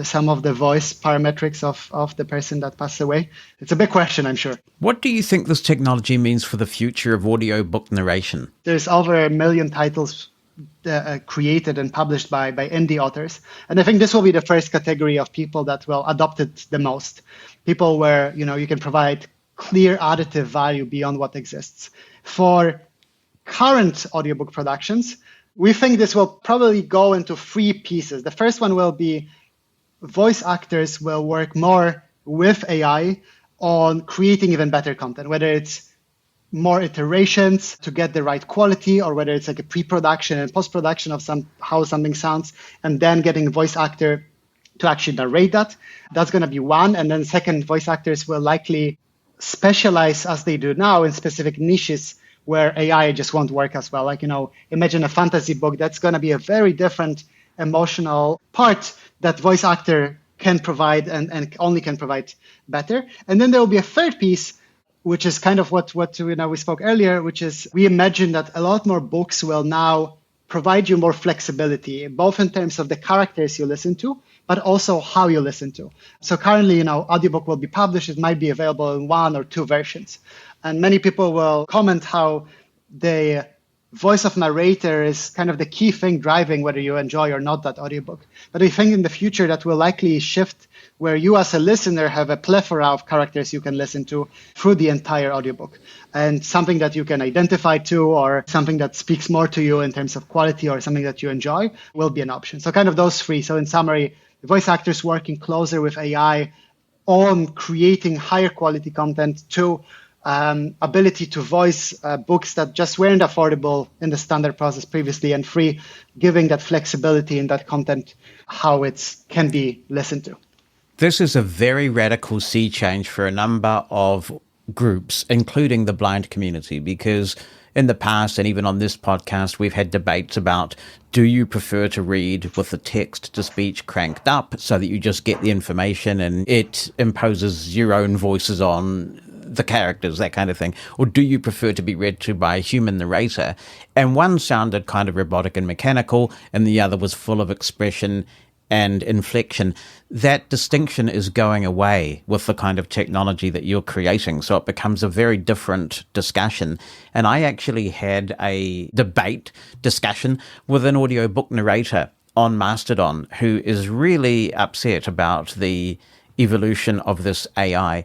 some of the voice parametrics of the person that passed away? It's a big question, I'm sure. What do you think this technology means for the future of audiobook narration? There's over 1 million titles created and published by indie authors. And I think this will be the first category of people that will adopt it the most. People where, you can provide clear additive value beyond what exists. For current audiobook productions, We think this will probably go into 3 pieces. The first one will be voice actors will work more with AI on creating even better content, whether it's more iterations to get the right quality, or whether it's like a pre-production and post-production of how something sounds, and then getting a voice actor to actually narrate that. That's going to be one. And then second, voice actors will likely specialize, as they do now, in specific niches where AI just won't work as well. Like, imagine a fantasy book. That's going to be a very different emotional part that voice actor can provide and only can provide better. And then there will be a third piece, which is kind of what we spoke earlier, which is we imagine that a lot more books will now provide you more flexibility, both in terms of the characters you listen to, but also how you listen to. So currently, audiobook will be published. It might be available in 1 or 2 versions. And many people will comment how the voice of narrator is kind of the key thing driving whether you enjoy or not that audiobook. But I think in the future that will likely shift where you as a listener have a plethora of characters you can listen to through the entire audiobook. And something that you can identify to, or something that speaks more to you in terms of quality, or something that you enjoy, will be an option. So kind of those 3. So in summary, the voice actors working closer with AI on creating higher quality content, to ability to voice books that just weren't affordable in the standard process previously, and 3, giving that flexibility in that content, how it can be listened to. This is a very radical sea change for a number of groups, including the blind community, because in the past, and even on this podcast, we've had debates about, do you prefer to read with the text-to-speech cranked up so that you just get the information and it imposes your own voices on the characters, that kind of thing? Or do you prefer to be read to by a human narrator? And one sounded kind of robotic and mechanical, and the other was full of expression and inflection. That distinction is going away with the kind of technology that you're creating. So it becomes a very different discussion. And I actually had a discussion with an audiobook narrator on Mastodon who is really upset about the evolution of this AI.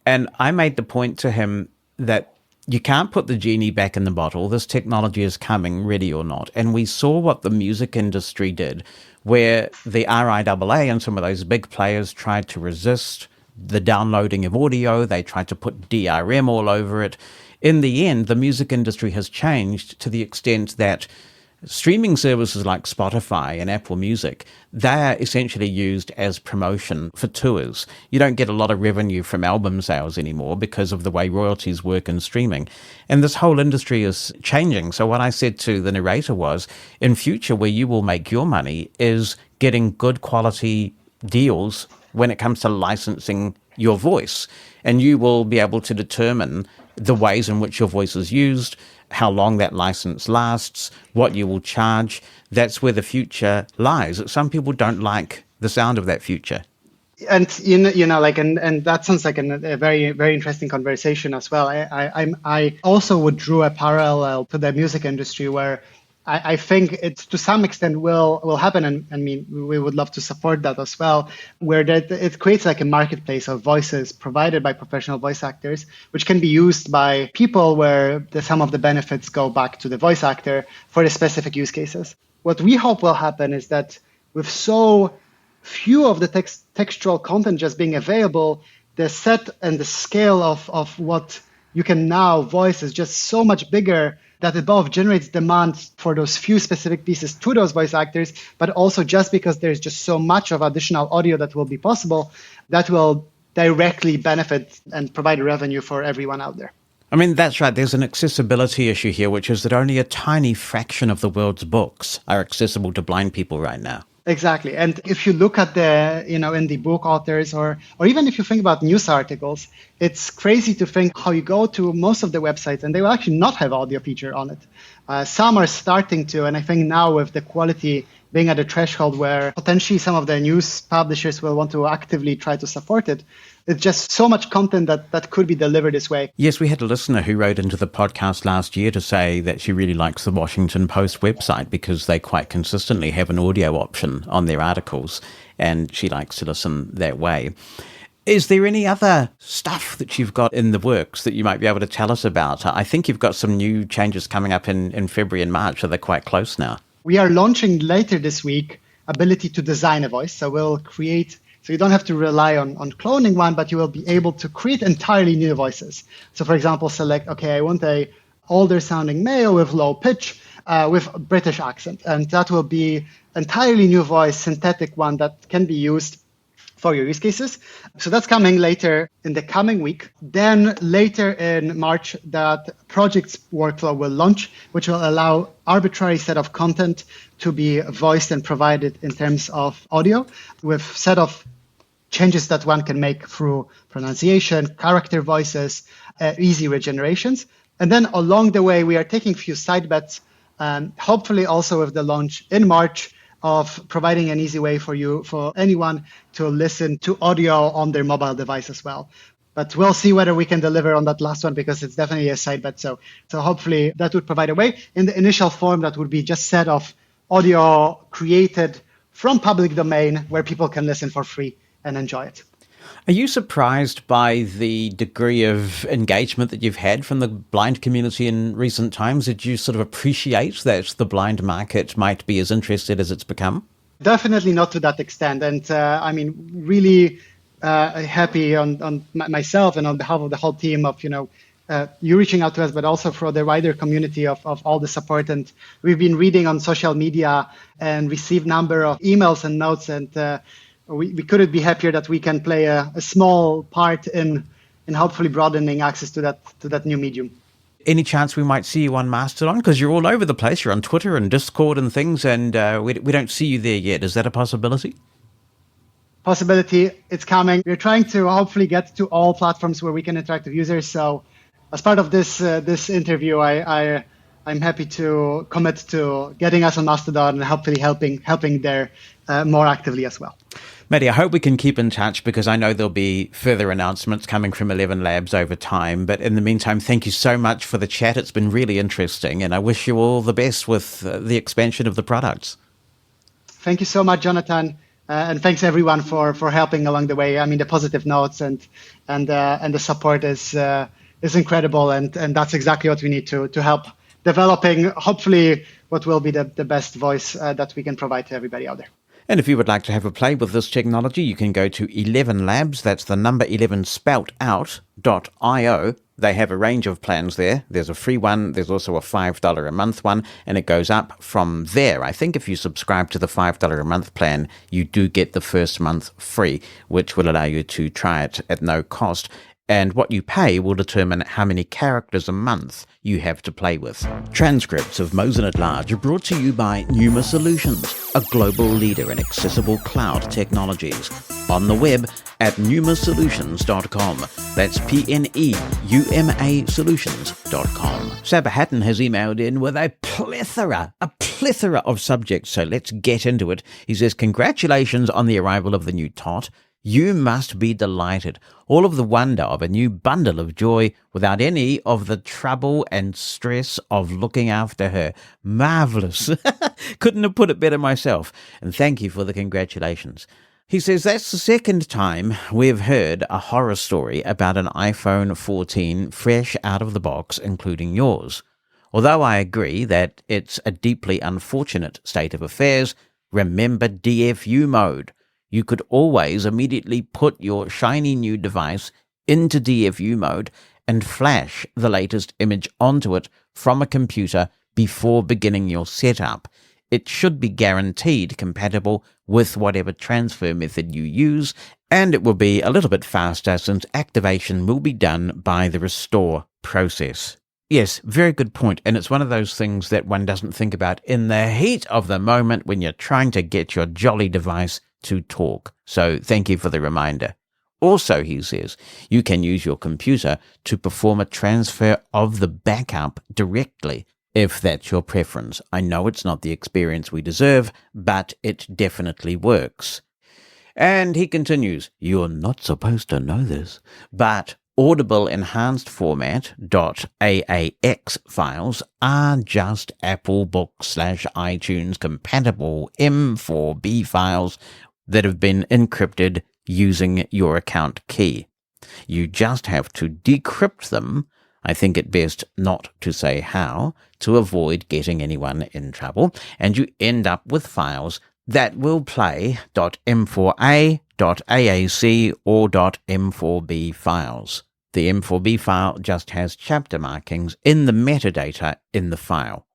And I made the point to him that you can't put the genie back in the bottle. This technology is coming, ready or not. And we saw what the music industry did, where the RIAA and some of those big players tried to resist the downloading of audio. They tried to put DRM all over it. In the end, the music industry has changed to the extent that streaming services like Spotify and Apple Music, they are essentially used as promotion for tours. You don't get a lot of revenue from album sales anymore because of the way royalties work in streaming. And this whole industry is changing. So what I said to the narrator was, in future, where you will make your money is getting good quality deals when it comes to licensing your voice. And you will be able to determine the ways in which your voice is used, how long that license lasts, what you will charge. That's where the future lies. Some people don't like the sound of that future. And and that sounds like a very, very interesting conversation as well. I also would draw a parallel to the music industry, where I think it to some extent will happen, and I mean we would love to support that as well, where it creates like a marketplace of voices provided by professional voice actors, which can be used by people where some of the benefits go back to the voice actor for the specific use cases. What we hope will happen is that with so few of the textual content just being available, the set and the scale of what you can now voice is just so much bigger that it both generates demand for those few specific pieces to those voice actors, but also just because there's just so much of additional audio that will be possible, that will directly benefit and provide revenue for everyone out there. I mean, that's right. There's an accessibility issue here, which is that only a tiny fraction of the world's books are accessible to blind people right now. Exactly. And if you look at the, in the book authors, or even if you think about news articles, it's crazy to think how you go to most of the websites and they will actually not have audio feature on it. Some are starting to, and I think now with the quality being at a threshold where potentially some of the news publishers will want to actively try to support it, it's just so much content that could be delivered this way. Yes, we had a listener who wrote into the podcast last year to say that she really likes the Washington Post website because they quite consistently have an audio option on their articles, and she likes to listen that way. Is there any other stuff that you've got in the works that you might be able to tell us about? I think you've got some new changes coming up in February and March, so they're quite close now. We are launching later this week ability to design a voice. So we'll create, so you don't have to rely on cloning one, but you will be able to create entirely new voices. So for example, select, okay, I want a older sounding male with low pitch, with British accent. And that will be entirely new voice, synthetic one that can be used for your use cases. So that's coming later in the coming week. Then later in March, that projects workflow will launch, which will allow arbitrary set of content to be voiced and provided in terms of audio with set of changes that one can make through pronunciation, character voices, easy regenerations. And then along the way, we are taking a few side bets, hopefully also with the launch in March of providing an easy way for anyone to listen to audio on their mobile device as well. But we'll see whether we can deliver on that last one because it's definitely a side bet. So hopefully that would provide a way. In the initial form, that would be just set of audio created from public domain where people can listen for free and enjoy it. Are you surprised by the degree of engagement that you've had from the blind community in recent times? Did you sort of appreciate that the blind market might be as interested as it's become? Definitely not to that extent. And really happy on myself and on behalf of the whole team of, you reaching out to us, but also for the wider community of all the support. And we've been reading on social media and received number of emails and notes, and we couldn't be happier that we can play a small part in hopefully broadening access to that new medium. Any chance we might see you on Mastodon? Because you're all over the place. You're on Twitter and Discord and things, and we don't see you there yet. Is that a possibility? Possibility. It's coming. We're trying to hopefully get to all platforms where we can interact with users. So as part of this interview, I'm happy to commit to getting us on Mastodon and hopefully helping there more actively as well. Mati, I hope we can keep in touch because I know there'll be further announcements coming from 11 Labs over time. But in the meantime, thank you so much for the chat. It's been really interesting, and I wish you all the best with the expansion of the products. Thank you so much, Jonathan. And thanks everyone for helping along the way. I mean, the positive notes and the support is incredible, and that's exactly what we need to help developing hopefully what will be the best voice that we can provide to everybody out there. And if you would like to have a play with this technology, you can go to 11 Labs, that's the number 11 spelt out, .io. They have a range of plans there. There's a free one, there's also a $5 a month one, and it goes up from there. I think if you subscribe to the $5 a month plan, you do get the first month free, which will allow you to try it at no cost. And what you pay will determine how many characters a month you have to play with. Transcripts of Mosen at Large are brought to you by Pneuma Solutions, a global leader in accessible cloud technologies. On the web at pneumasolutions.com. That's PNEUMA Solutions.com. Sabah Hatton has emailed in with a plethora of subjects, so let's get into it. He says, congratulations on the arrival of the new tot. You must be delighted. All of the wonder of a new bundle of joy without any of the trouble and stress of looking after her. Marvelous. Couldn't have put it better myself. And thank you for the congratulations. He says that's the second time we've heard a horror story about an iPhone 14 fresh out of the box, including yours. Although I agree that it's a deeply unfortunate state of affairs, remember DFU mode. You could always immediately put your shiny new device into DFU mode and flash the latest image onto it from a computer before beginning your setup. It should be guaranteed compatible with whatever transfer method you use, and it will be a little bit faster since activation will be done by the restore process. Yes, very good point, and it's one of those things that one doesn't think about in the heat of the moment when you're trying to get your jolly device to talk. So thank you for the reminder. Also, he says, you can use your computer to perform a transfer of the backup directly, if that's your preference. I know it's not the experience we deserve, but it definitely works. And he continues, you're not supposed to know this, but Audible Enhanced Format .aax files are just Apple Book/iTunes compatible M4B files that have been encrypted using your account key. You just have to decrypt them. I think it best not to say how, to avoid getting anyone in trouble, and you end up with files that will play .m4a, .aac, or .m4b files. The M4b file just has chapter markings in the metadata in the file.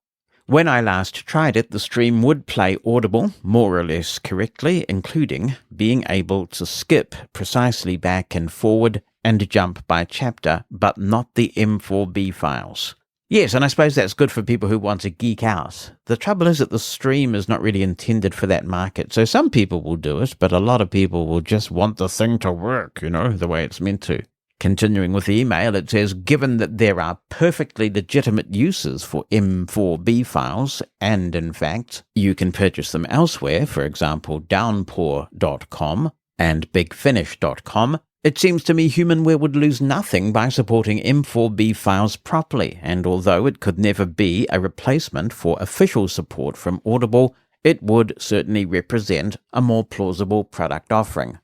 When I last tried it, the stream would play Audible more or less correctly, including being able to skip precisely back and forward and jump by chapter, but not the M4b files. Yes, and I suppose that's good for people who want to geek out. The trouble is that the stream is not really intended for that market, so some people will do it, but a lot of people will just want the thing to work, the way it's meant to. Continuing with the email, it says, given that there are perfectly legitimate uses for M4b files, and in fact, you can purchase them elsewhere, for example, downpour.com and bigfinish.com, it seems to me Humanware would lose nothing by supporting M4b files properly, and although it could never be a replacement for official support from Audible, it would certainly represent a more plausible product offering.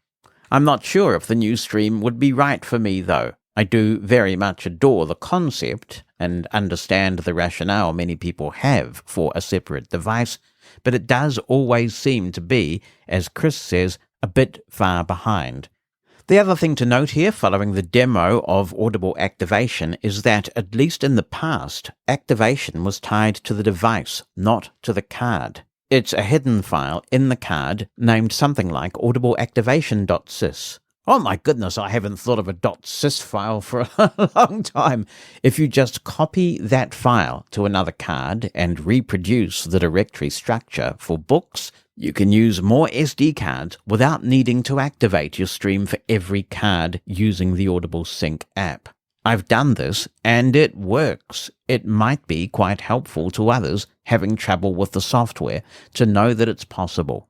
I'm not sure if the new stream would be right for me, though. I do very much adore the concept and understand the rationale many people have for a separate device, but it does always seem to be, as Chris says, a bit far behind. The other thing to note here, following the demo of Audible activation, is that, at least in the past, activation was tied to the device, not to the card. It's a hidden file in the card named something like audibleactivation.sys. Oh my goodness, I haven't thought of a .sys file for a long time. If you just copy that file to another card and reproduce the directory structure for books, you can use more SD cards without needing to activate your stream for every card using the Audible Sync app. I've done this, and it works. It might be quite helpful to others having trouble with the software to know that it's possible.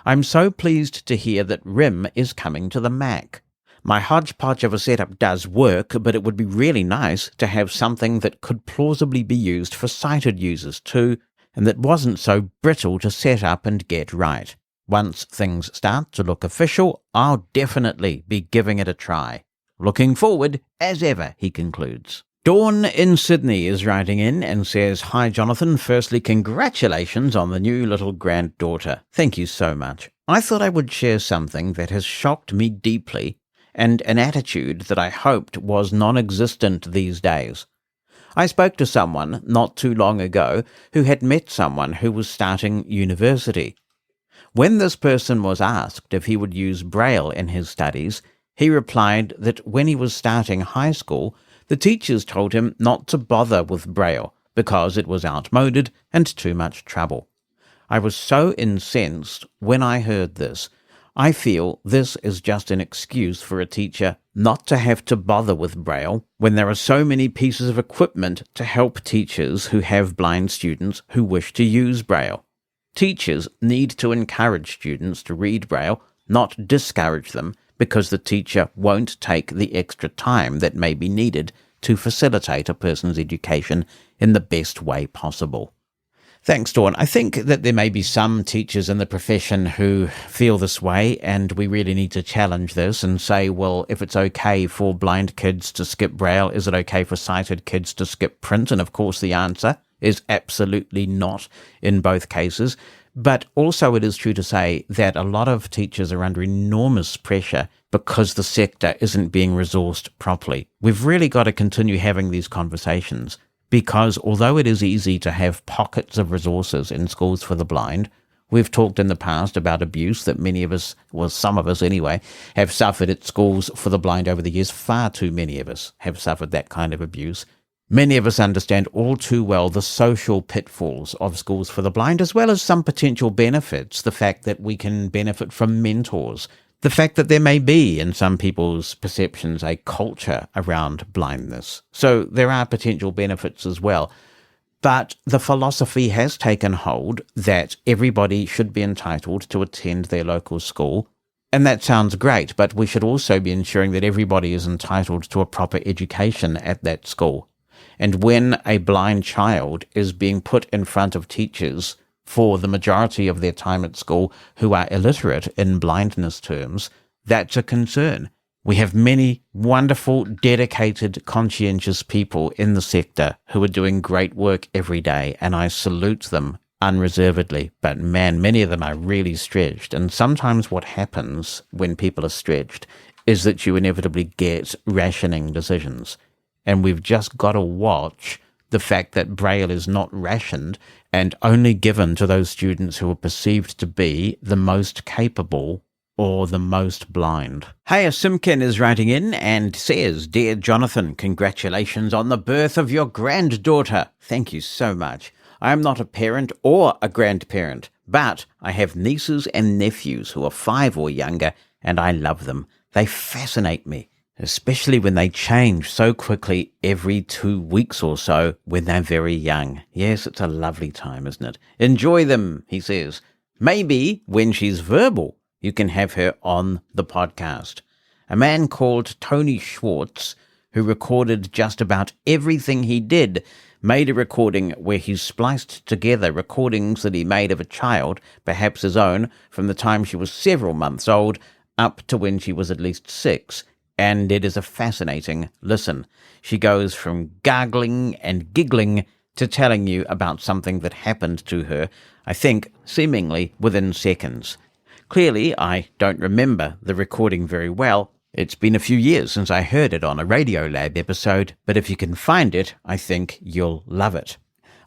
I'm so pleased to hear that RIM is coming to the Mac. My hodgepodge of a setup does work, but it would be really nice to have something that could plausibly be used for sighted users too, and that wasn't so brittle to set up and get right. Once things start to look official, I'll definitely be giving it a try. Looking forward, as ever, he concludes. Dawn in Sydney is writing in and says, Hi Jonathan, firstly congratulations on the new little granddaughter. Thank you so much. I thought I would share something that has shocked me deeply and an attitude that I hoped was non-existent these days. I spoke to someone not too long ago who had met someone who was starting university. When this person was asked if he would use Braille in his studies, he replied that when he was starting high school, the teachers told him not to bother with Braille because it was outmoded and too much trouble. I was so incensed when I heard this. I feel this is just an excuse for a teacher not to have to bother with Braille when there are so many pieces of equipment to help teachers who have blind students who wish to use Braille. Teachers need to encourage students to read Braille, not discourage them, because the teacher won't take the extra time that may be needed to facilitate a person's education in the best way possible. Thanks, Dawn. I think that there may be some teachers in the profession who feel this way, and we really need to challenge this and say, well, if it's okay for blind kids to skip Braille, is it okay for sighted kids to skip print? And of course the answer is absolutely not in both cases. But also it is true to say that a lot of teachers are under enormous pressure because the sector isn't being resourced properly. We've really got to continue having these conversations because although it is easy to have pockets of resources in schools for the blind, we've talked in the past about abuse that many of us, well, some of us anyway, have suffered at schools for the blind over the years. Far too many of us have suffered that kind of abuse. Many of us understand all too well the social pitfalls of schools for the blind, as well as some potential benefits, the fact that we can benefit from mentors, the fact that there may be, in some people's perceptions, a culture around blindness. So there are potential benefits as well. But the philosophy has taken hold that everybody should be entitled to attend their local school. And that sounds great, but we should also be ensuring that everybody is entitled to a proper education at that school. And when a blind child is being put in front of teachers for the majority of their time at school who are illiterate in blindness terms, that's a concern. We have many wonderful, dedicated, conscientious people in the sector who are doing great work every day, and I salute them unreservedly. But man, many of them are really stretched. And sometimes what happens when people are stretched is that you inevitably get rationing decisions. And we've just got to watch the fact that Braille is not rationed and only given to those students who are perceived to be the most capable or the most blind. Haya Simkin is writing in and says, Dear Jonathan, congratulations on the birth of your granddaughter. Thank you so much. I am not a parent or a grandparent, but I have nieces and nephews who are 5 or younger, and I love them. They fascinate me, especially when they change so quickly every 2 weeks or so when they're very young. Yes, it's a lovely time, isn't it? Enjoy them, he says. Maybe when she's verbal, you can have her on the podcast. A man called Tony Schwartz, who recorded just about everything he did, made a recording where he spliced together recordings that he made of a child, perhaps his own, from the time she was several months old up to when she was at least 6. And it is a fascinating listen. She goes from gargling and giggling to telling you about something that happened to her, I think, seemingly within seconds. Clearly, I don't remember the recording very well. It's been a few years since I heard it on a Radio Lab episode, but if you can find it, I think you'll love it.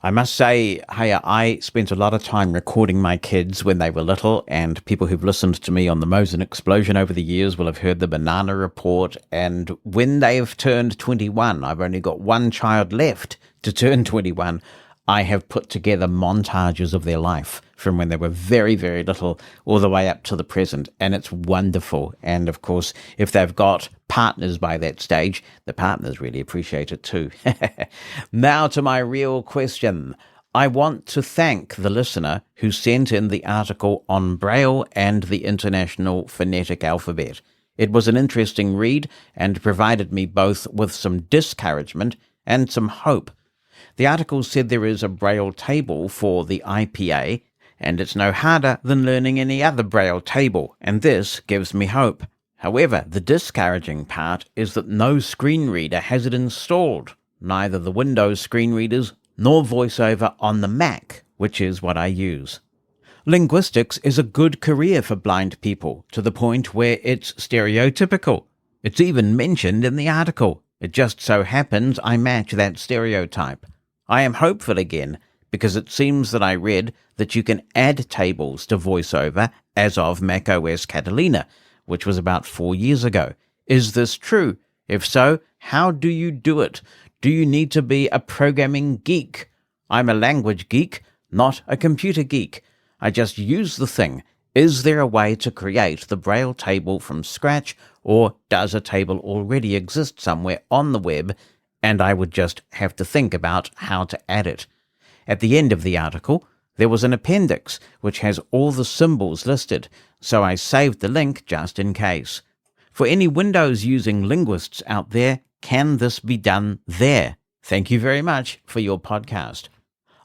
I must say, Haya, I spent a lot of time recording my kids when they were little, and people who've listened to me on the Mosen Explosion over the years will have heard the Banana Report, and when they've turned 21, I've only got one child left to turn 21, I have put together montages of their life from when they were very, very little all the way up to the present, and it's wonderful. And of course, if they've got partners by that stage, the partners really appreciate it too. Now to my real question. I want to thank the listener who sent in the article on Braille and the International Phonetic Alphabet. It was an interesting read and provided me both with some discouragement and some hope. The article said there is a Braille table for the IPA, and it's no harder than learning any other Braille table, and this gives me hope. However, the discouraging part is that no screen reader has it installed, neither the Windows screen readers nor VoiceOver on the Mac, which is what I use. Linguistics is a good career for blind people, to the point where it's stereotypical. It's even mentioned in the article. It just so happens I match that stereotype. I am hopeful again, because it seems that I read that you can add tables to VoiceOver as of macOS Catalina, which was about 4 years ago. Is this true? If so, how do you do it? Do you need to be a programming geek? I'm a language geek, not a computer geek. I just use the thing. Is there a way to create the Braille table from scratch, or does a table already exist somewhere on the web, and I would just have to think about how to add it? At the end of the article, there was an appendix which has all the symbols listed, so I saved the link just in case. For any Windows-using linguists out there, can this be done there? Thank you very much for your podcast.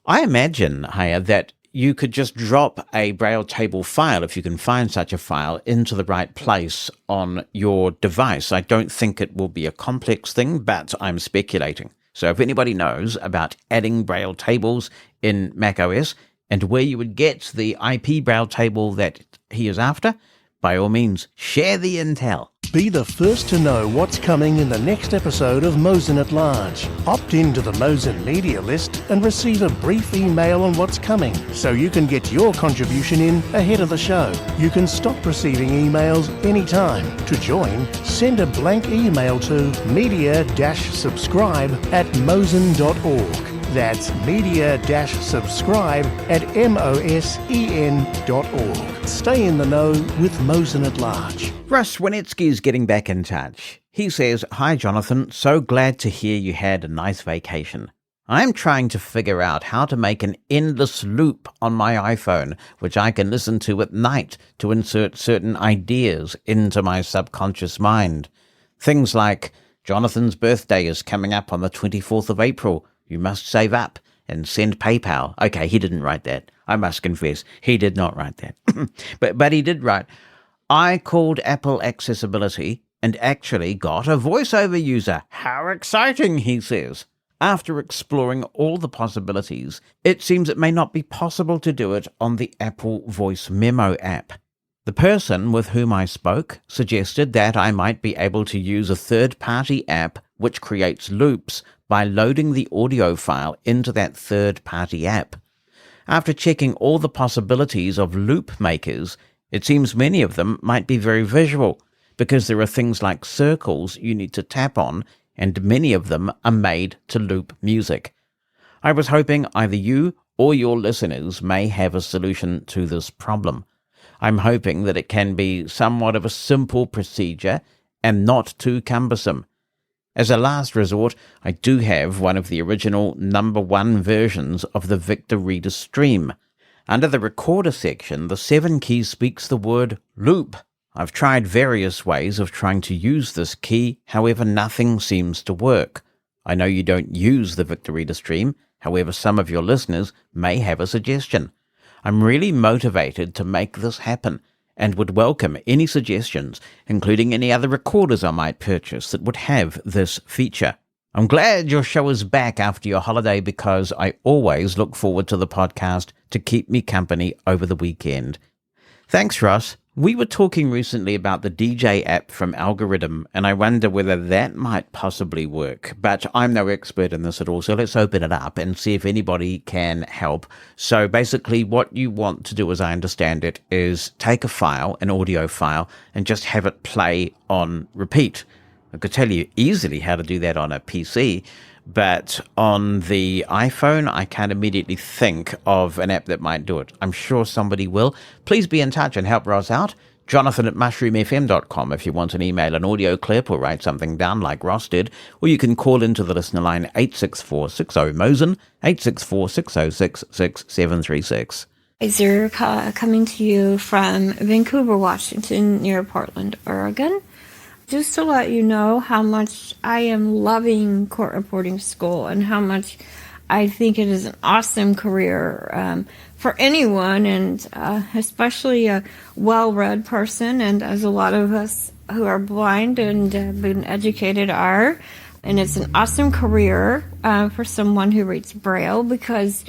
I imagine, Haya, that you could just drop a Braille table file, if you can find such a file, into the right place on your device. I don't think it will be a complex thing, but I'm speculating. So if anybody knows about adding Braille tables in macOS and where you would get the IP Braille table that he is after, by all means, share the intel. Be the first to know what's coming in the next episode of Mosen at Large. Opt into the Mosen media list and receive a brief email on what's coming, so you can get your contribution in ahead of the show. You can stop receiving emails anytime. To join, send a blank email to media-subscribe@mosen.org. That's media-subscribe@mosen.org. Stay in the know with Mosen at Large. Russ Winetsky's getting back in touch. He says, Hi Jonathan, so glad to hear you had a nice vacation. I'm trying to figure out how to make an endless loop on my iPhone, which I can listen to at night to insert certain ideas into my subconscious mind. Things like, Jonathan's birthday is coming up on the 24th of April. You must save up and send PayPal. Okay, he didn't write that. I must confess, he did not write that. but he did write, I called Apple Accessibility and actually got a voiceover user. How exciting, he says. After exploring all the possibilities, it seems it may not be possible to do it on the Apple Voice Memo app. The person with whom I spoke suggested that I might be able to use a third-party app which creates loops by loading the audio file into that third-party app. After checking all the possibilities of loop makers, it seems many of them might be very visual, because there are things like circles you need to tap on, and many of them are made to loop music. I was hoping either you or your listeners may have a solution to this problem. I'm hoping that it can be somewhat of a simple procedure and not too cumbersome. As a last resort, I do have one of the original #1 versions of the Victor Reader Stream. Under the recorder section, the 7 key speaks the word loop. I've tried various ways of trying to use this key, however nothing seems to work. I know you don't use the Victor Reader Stream, however some of your listeners may have a suggestion. I'm really motivated to make this happen, and would welcome any suggestions, including any other recorders I might purchase that would have this feature. I'm glad your show is back after your holiday, because I always look forward to the podcast to keep me company over the weekend. Thanks, Ross. We were talking recently about the DJ app from Algorithm, and I wonder whether that might possibly work. But I'm no expert in this at all, so let's open it up and see if anybody can help. So basically what you want to do, as I understand it, is take a file, an audio file, and just have it play on repeat. I could tell you easily how to do that on a PC, but on the iPhone, I can't immediately think of an app that might do it. I'm sure somebody will. Please be in touch and help Ross out. Jonathan@mushroomfm.com if you want an email, an audio clip, or write something down like Ross did. Or you can call into the listener line 864-60-MOSEN, 864-606-6736. Zero coming to you from Vancouver, Washington, near Portland, Oregon. Just to let you know how much I am loving court reporting school and how much I think it is an awesome career for anyone, and especially a well-read person, and as a lot of us who are blind and been educated are. And it's an awesome career for someone who reads Braille, because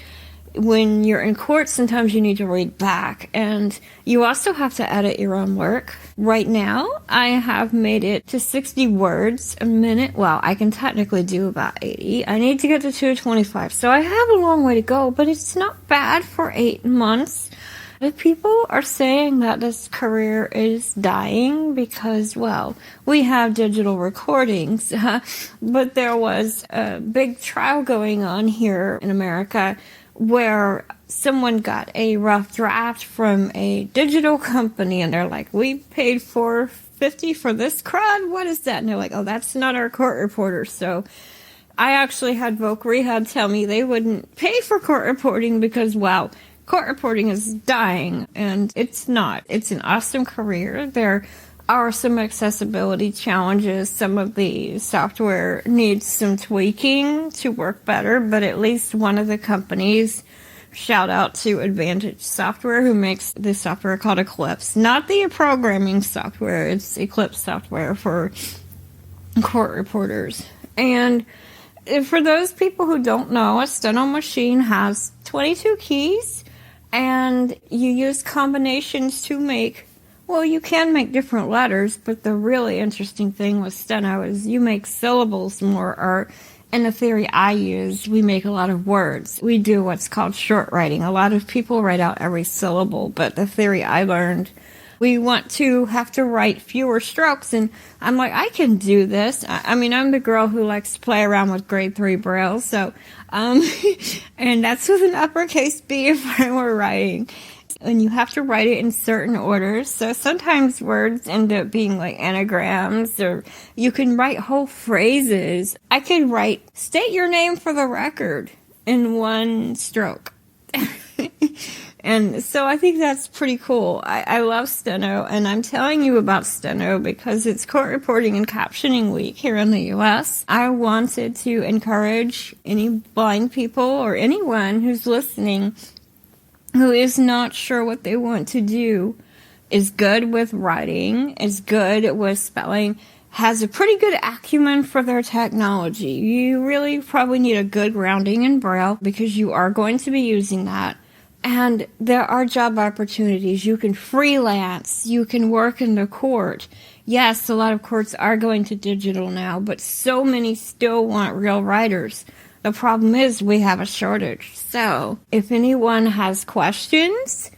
when you're in court, sometimes you need to read back, and you also have to edit your own work. Right now, I have made it to 60 words a minute. Well, I can technically do about 80. I need to get to 225, so I have a long way to go, but it's not bad for 8 months. But people are saying that this career is dying because, well, we have digital recordings, but there was a big trial going on here in America where someone got a rough draft from a digital company, and they're like, we paid $450 for this crud? What is that? And they're like, oh, that's not our court reporter. So I actually had Voc Rehab tell me they wouldn't pay for court reporting because, wow, court reporting is dying, and it's not. It's an awesome career. There are some accessibility challenges. Some of the software needs some tweaking to work better, but at least one of the companies, shout out to Advantage Software, who makes the software called Eclipse. Not the programming software, it's Eclipse software for court reporters. And for those people who don't know, a steno machine has 22 keys, and you use combinations to make, well, you can make different letters, but the really interesting thing with steno is you make syllables more, or in the theory I use, we make a lot of words. We do what's called short writing. A lot of people write out every syllable, but the theory I learned, we want to have to write fewer strokes, and I'm like, I can do this. I mean, I'm the girl who likes to play around with grade 3 Braille, so, and that's with an uppercase B if I were writing. And you have to write it in certain orders. So sometimes words end up being like anagrams, or you can write whole phrases. I could write, state your name for the record, in one stroke. And so I think that's pretty cool. I love steno, and I'm telling you about steno because it's court reporting and captioning week here in the U.S. I wanted to encourage any blind people or anyone who's listening who is not sure what they want to do, is good with writing, is good with spelling, has a pretty good acumen for their technology. You really probably need a good grounding in Braille because you are going to be using that. And there are job opportunities. You can freelance. You can work in the court. Yes, a lot of courts are going to digital now, but so many still want real writers. The problem is we have a shortage. So if anyone has questions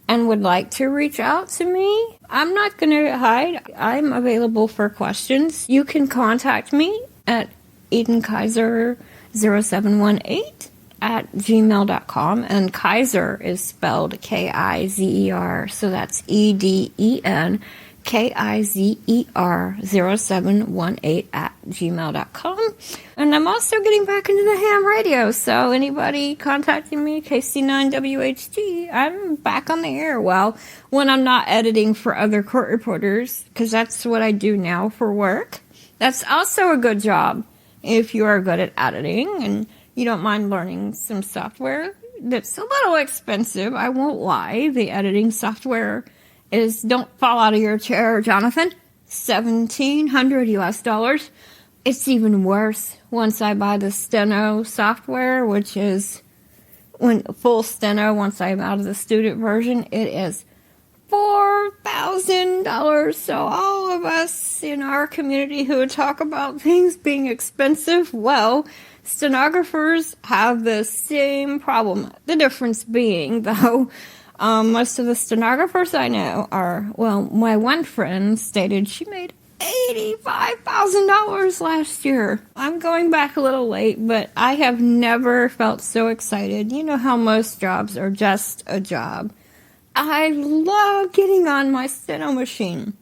and would like to reach out to me, I'm not going to hide. I'm available for questions. You can contact me at edenkaiser0718@gmail.com, and Kaiser is spelled Kizer, so that's EDENKIZER0718@gmail.com. And I'm also getting back into the ham radio, so anybody contacting me, KC9WHD, I'm back on the air. Well, when I'm not editing for other court reporters, because that's what I do now for work. That's also a good job if you are good at editing and you don't mind learning some software that's a little expensive. I won't lie. The editing software is, don't fall out of your chair, Jonathan, $1,700 US. It's even worse once I buy the steno software, which is when full steno, once I'm out of the student version, it is $4,000. So all of us in our community who talk about things being expensive, well, stenographers have the same problem. The difference being, though, most of the stenographers I know are, well, my one friend stated she made $85,000 last year. I'm going back a little late, but I have never felt so excited. You know how most jobs are just a job. I love getting on my steno machine.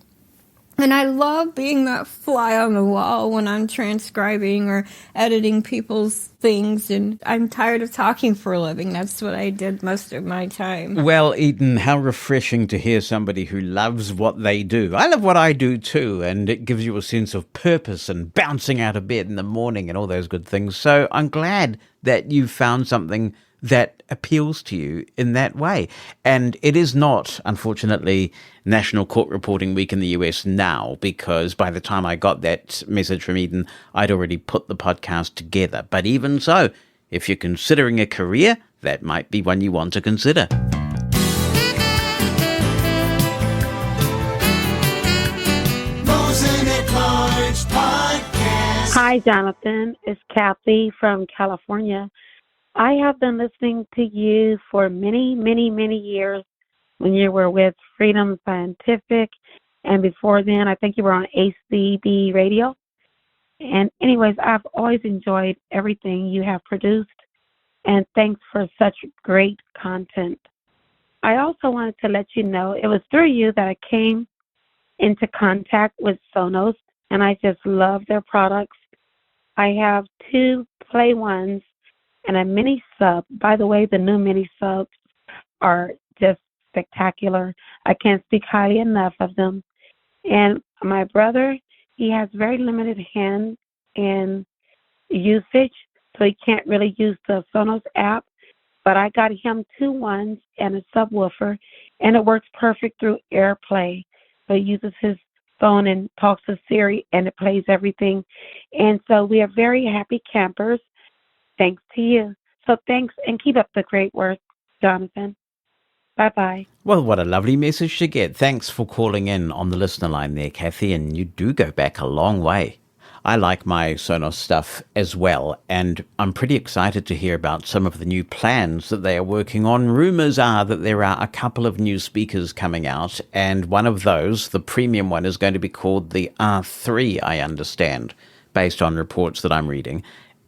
And I love being that fly on the wall when I'm transcribing or editing people's things. And I'm tired of talking for a living. That's what I did most of my time. Well, Eden, how refreshing to hear somebody who loves what they do. I love what I do too, and it gives you a sense of purpose and bouncing out of bed in the morning and all those good things. So I'm glad that you found something that appeals to you in that way. And it is not, unfortunately, National Court Reporting Week in the US now, because by the time I got that message from Eden, I'd already put the podcast together. But even so, if you're considering a career, that might be one you want to consider. Mosen at Large Podcast. Hi, Jonathan. It's Kathy from California. I have been listening to you for many, many, many years when you were with Freedom Scientific, and before then, I think you were on ACB Radio. And anyways, I've always enjoyed everything you have produced, and thanks for such great content. I also wanted to let you know it was through you that I came into contact with Sonos, and I just love their products. I have 2 Play Ones and a mini sub. By the way, the new mini subs are just spectacular. I can't speak highly enough of them. And my brother, he has very limited hand and usage, so he can't really use the Sonos app. But I got him 2 ones and a subwoofer, and it works perfect through AirPlay. So he uses his phone and talks to Siri, and it plays everything. And so we are very happy campers. Thanks to you. So thanks, and keep up the great work, Jonathan. Bye-bye. Well, what a lovely message to get. Thanks for calling in on the listener line there, Kathy, and you do go back a long way. I like my Sonos stuff as well, and I'm pretty excited to hear about some of the new plans that they are working on. Rumors are that there are a couple of new speakers coming out, and one of those, the premium one, is going to be called the R3, I understand, based on reports that I'm reading.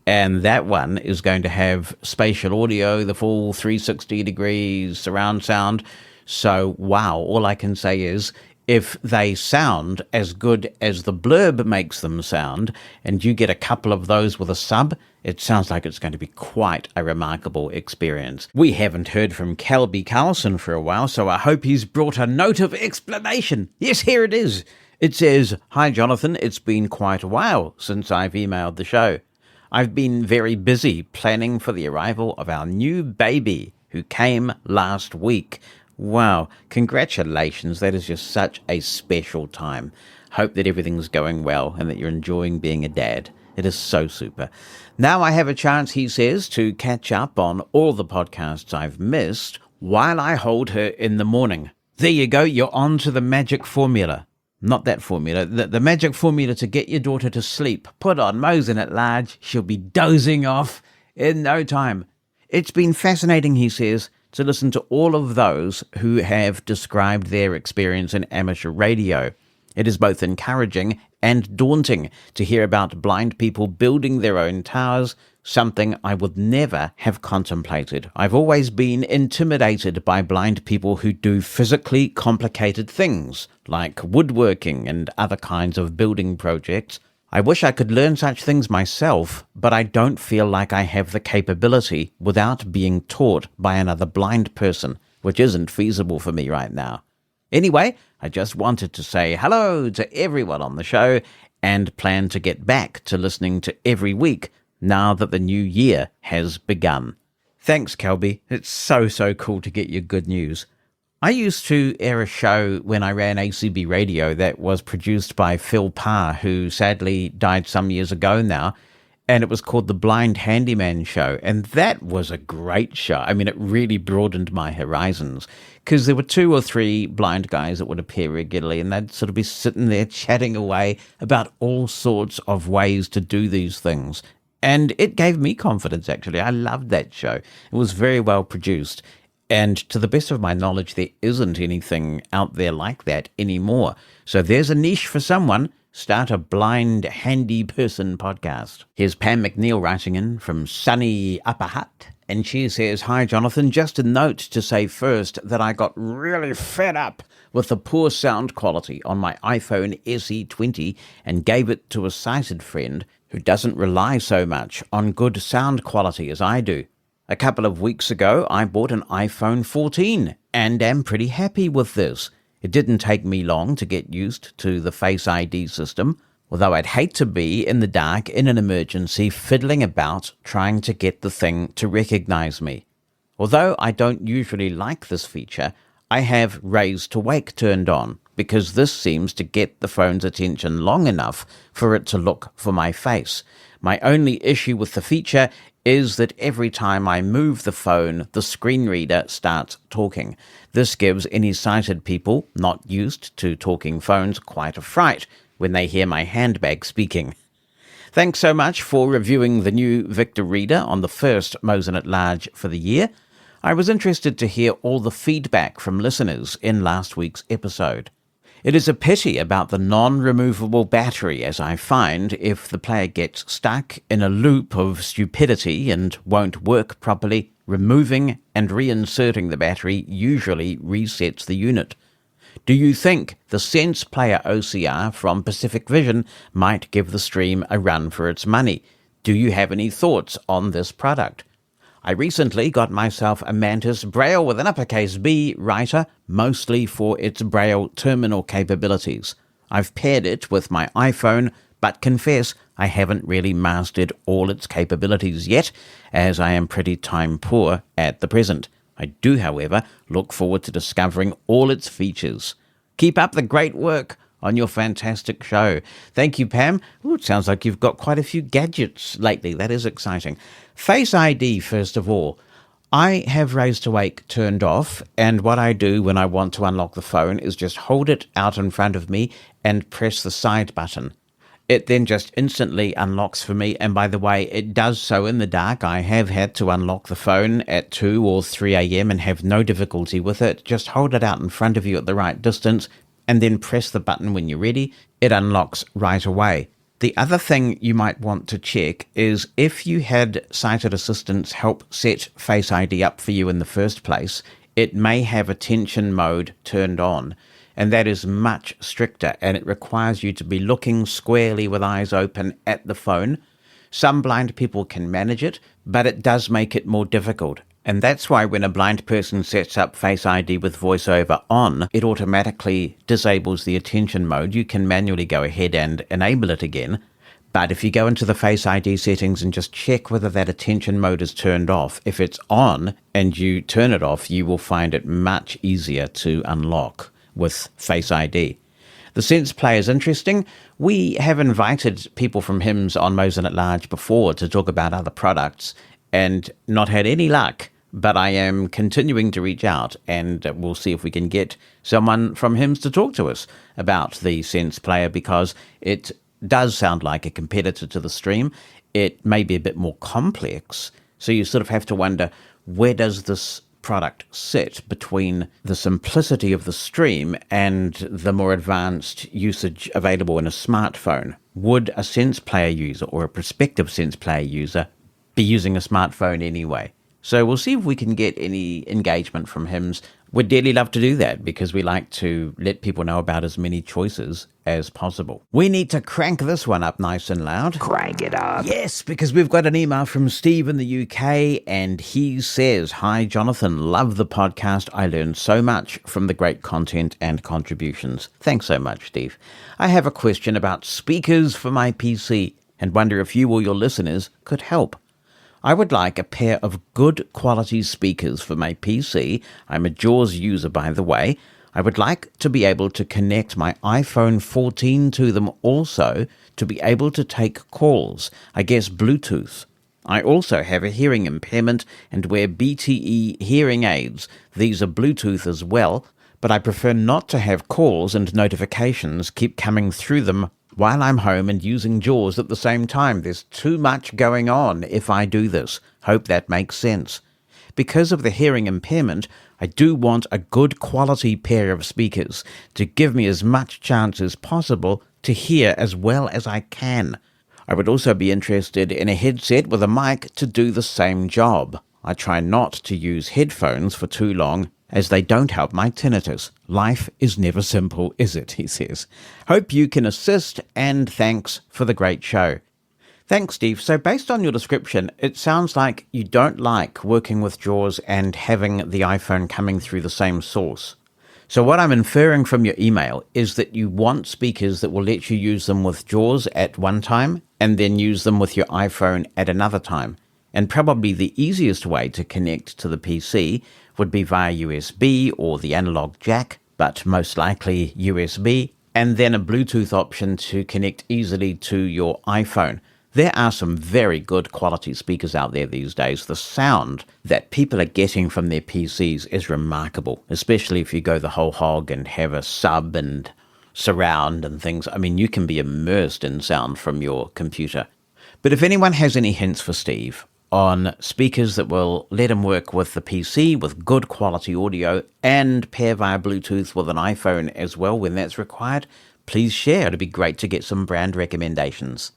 And that one is going to have spatial audio, the full 360 degrees surround sound. So, wow, all I can say is if they sound as good as the blurb makes them sound, and you get a couple of those with a sub, it sounds like it's going to be quite a remarkable experience. We haven't heard from Calby Carlson for a while, so I hope he's brought a note of explanation. Yes, here it is. It says, "Hi, Jonathan. It's been quite a while since I've emailed the show. I've been very busy planning for the arrival of our new baby who came last week." Wow, congratulations. That is just such a special time. Hope that everything's going well and that you're enjoying being a dad. It is so super. Now I have a chance, he says, to catch up on all the podcasts I've missed while I hold her in the morning. There you go. You're on to the magic formula. Not that formula. The magic formula to get your daughter to sleep. Put on Mosen at Large. She'll be dozing off in no time. It's been fascinating, he says, to listen to all of those who have described their experience in amateur radio. It is both encouraging and daunting to hear about blind people building their own towers, something I would never have contemplated. I've always been intimidated by blind people who do physically complicated things, like woodworking and other kinds of building projects. I wish I could learn such things myself, but I don't feel like I have the capability without being taught by another blind person, which isn't feasible for me right now. Anyway, I just wanted to say hello to everyone on the show and plan to get back to listening to every week now that the new year has begun. Thanks, Kelby. It's so cool to get your good news. I used to air a show when I ran ACB Radio that was produced by Phil Parr, who sadly died some years ago now, and it was called The Blind Handyman Show, and that was a great show. I mean, it really broadened my horizons, because there were 2 or 3 blind guys that would appear regularly, and they'd sort of be sitting there chatting away about all sorts of ways to do these things. And it gave me confidence, actually. I loved that show. It was very well produced. And to the best of my knowledge, there isn't anything out there like that anymore. So there's a niche for someone. Start a blind handy person podcast. Here's Pam McNeil writing in from sunny Upper Hutt. And she says, "Hi, Jonathan. Just a note to say first that I got really fed up with the poor sound quality on my iPhone SE20 and gave it to a sighted friend who doesn't rely so much on good sound quality as I do. A couple of weeks ago, I bought an iPhone 14 and am pretty happy with this. It didn't take me long to get used to the Face ID system, although I'd hate to be in the dark in an emergency fiddling about trying to get the thing to recognize me. Although I don't usually like this feature, I have Raise to Wake turned on because this seems to get the phone's attention long enough for it to look for my face. My only issue with the feature is that every time I move the phone, the screen reader starts talking. This gives any sighted people not used to talking phones quite a fright when they hear my handbag speaking. Thanks so much for reviewing the new Victor Reader on the first Mosen at Large for the year. I was interested to hear all the feedback from listeners in last week's episode. It is a pity about the non-removable battery, as I find if the player gets stuck in a loop of stupidity and won't work properly, removing and reinserting the battery usually resets the unit. Do you think the Sense Player OCR from Pacific Vision might give the stream a run for its money? Do you have any thoughts on this product? I recently got myself a Mantis Braille with an uppercase B writer, mostly for its Braille terminal capabilities. I've paired it with my iPhone, but confess I haven't really mastered all its capabilities yet, as I am pretty time poor at the present. I do, however, look forward to discovering all its features. Keep up the great work on your fantastic show. Thank you, Pam. Ooh, it sounds like you've got quite a few gadgets lately. That is exciting. Face ID, first of all. I have Raise to Wake turned off, and what I do when I want to unlock the phone is just hold it out in front of me and press the side button. It then just instantly unlocks for me, and by the way, it does so in the dark. I have had to unlock the phone at 2 or 3 a.m. and have no difficulty with it. Just hold it out in front of you at the right distance, and then press the button when you're ready. It unlocks right away. The other thing you might want to check is if you had sighted assistants help set Face ID up for you in the first place, it may have attention mode turned on, and that is much stricter, and it requires you to be looking squarely with eyes open at the phone. Some blind people can manage it, but it does make it more difficult. And that's why when a blind person sets up Face ID with VoiceOver on, it automatically disables the attention mode. You can manually go ahead and enable it again. But if you go into the Face ID settings and just check whether that attention mode is turned off, if it's on and you turn it off, you will find it much easier to unlock with Face ID. The Sense Player is interesting. We have invited people from HIMS on Mosen at Large before to talk about other products and not had any luck. But I am continuing to reach out, and we'll see if we can get someone from HIMS to talk to us about the Sense Player, because it does sound like a competitor to the Stream. It may be a bit more complex, so you sort of have to wonder, where does this product sit between the simplicity of the Stream and the more advanced usage available in a smartphone? Would a Sense Player user or a prospective Sense Player user be using a smartphone anyway? So we'll see if we can get any engagement from HIMS. We'd dearly love to do that because we like to let people know about as many choices as possible. We need to crank this one up nice and loud. Crank it up. Yes, because we've got an email from Steve in the UK, and he says, "Hi, Jonathan. Love the podcast. I learned so much from the great content and contributions." Thanks so much, Steve. I have a question about speakers for my PC and wonder if you or your listeners could help. I would like a pair of good quality speakers for my PC. I'm a JAWS user, by the way. I would like to be able to connect my iPhone 14 to them also to be able to take calls, I guess Bluetooth. I also have a hearing impairment and wear BTE hearing aids. These are Bluetooth as well, but I prefer not to have calls and notifications keep coming through them while I'm home and using JAWS at the same time. There's too much going on if I do this. Hope that makes sense. Because of the hearing impairment, I do want a good quality pair of speakers to give me as much chance as possible to hear as well as I can. I would also be interested in a headset with a mic to do the same job. I try not to use headphones for too long, as they don't help my tinnitus. Life is never simple, is it? He says. Hope you can assist, and thanks for the great show. Thanks, Steve. So based on your description, it sounds like you don't like working with JAWS and having the iPhone coming through the same source. So what I'm inferring from your email is that you want speakers that will let you use them with JAWS at one time and then use them with your iPhone at another time. And probably the easiest way to connect to the PC would be via USB or the analog jack, but most likely USB, and then a Bluetooth option to connect easily to your iPhone. There are some very good quality speakers out there these days. The sound that people are getting from their PCs is remarkable, especially if you go the whole hog and have a sub and surround and things. I mean, you can be immersed in sound from your computer. But if anyone has any hints for Steve on speakers that will let him work with the PC with good quality audio and pair via Bluetooth with an iPhone as well when that's required, please share. It'd be great to get some brand recommendations.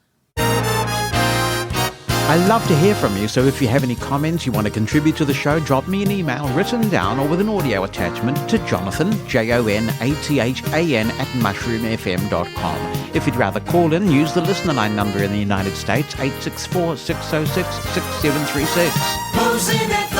I love to hear from you, so if you have any comments you want to contribute to the show, drop me an email written down or with an audio attachment to Jonathan, JONATHAN @mushroomfm.com. If you'd rather call in, use the listener line number in the United States, 864-606-6736.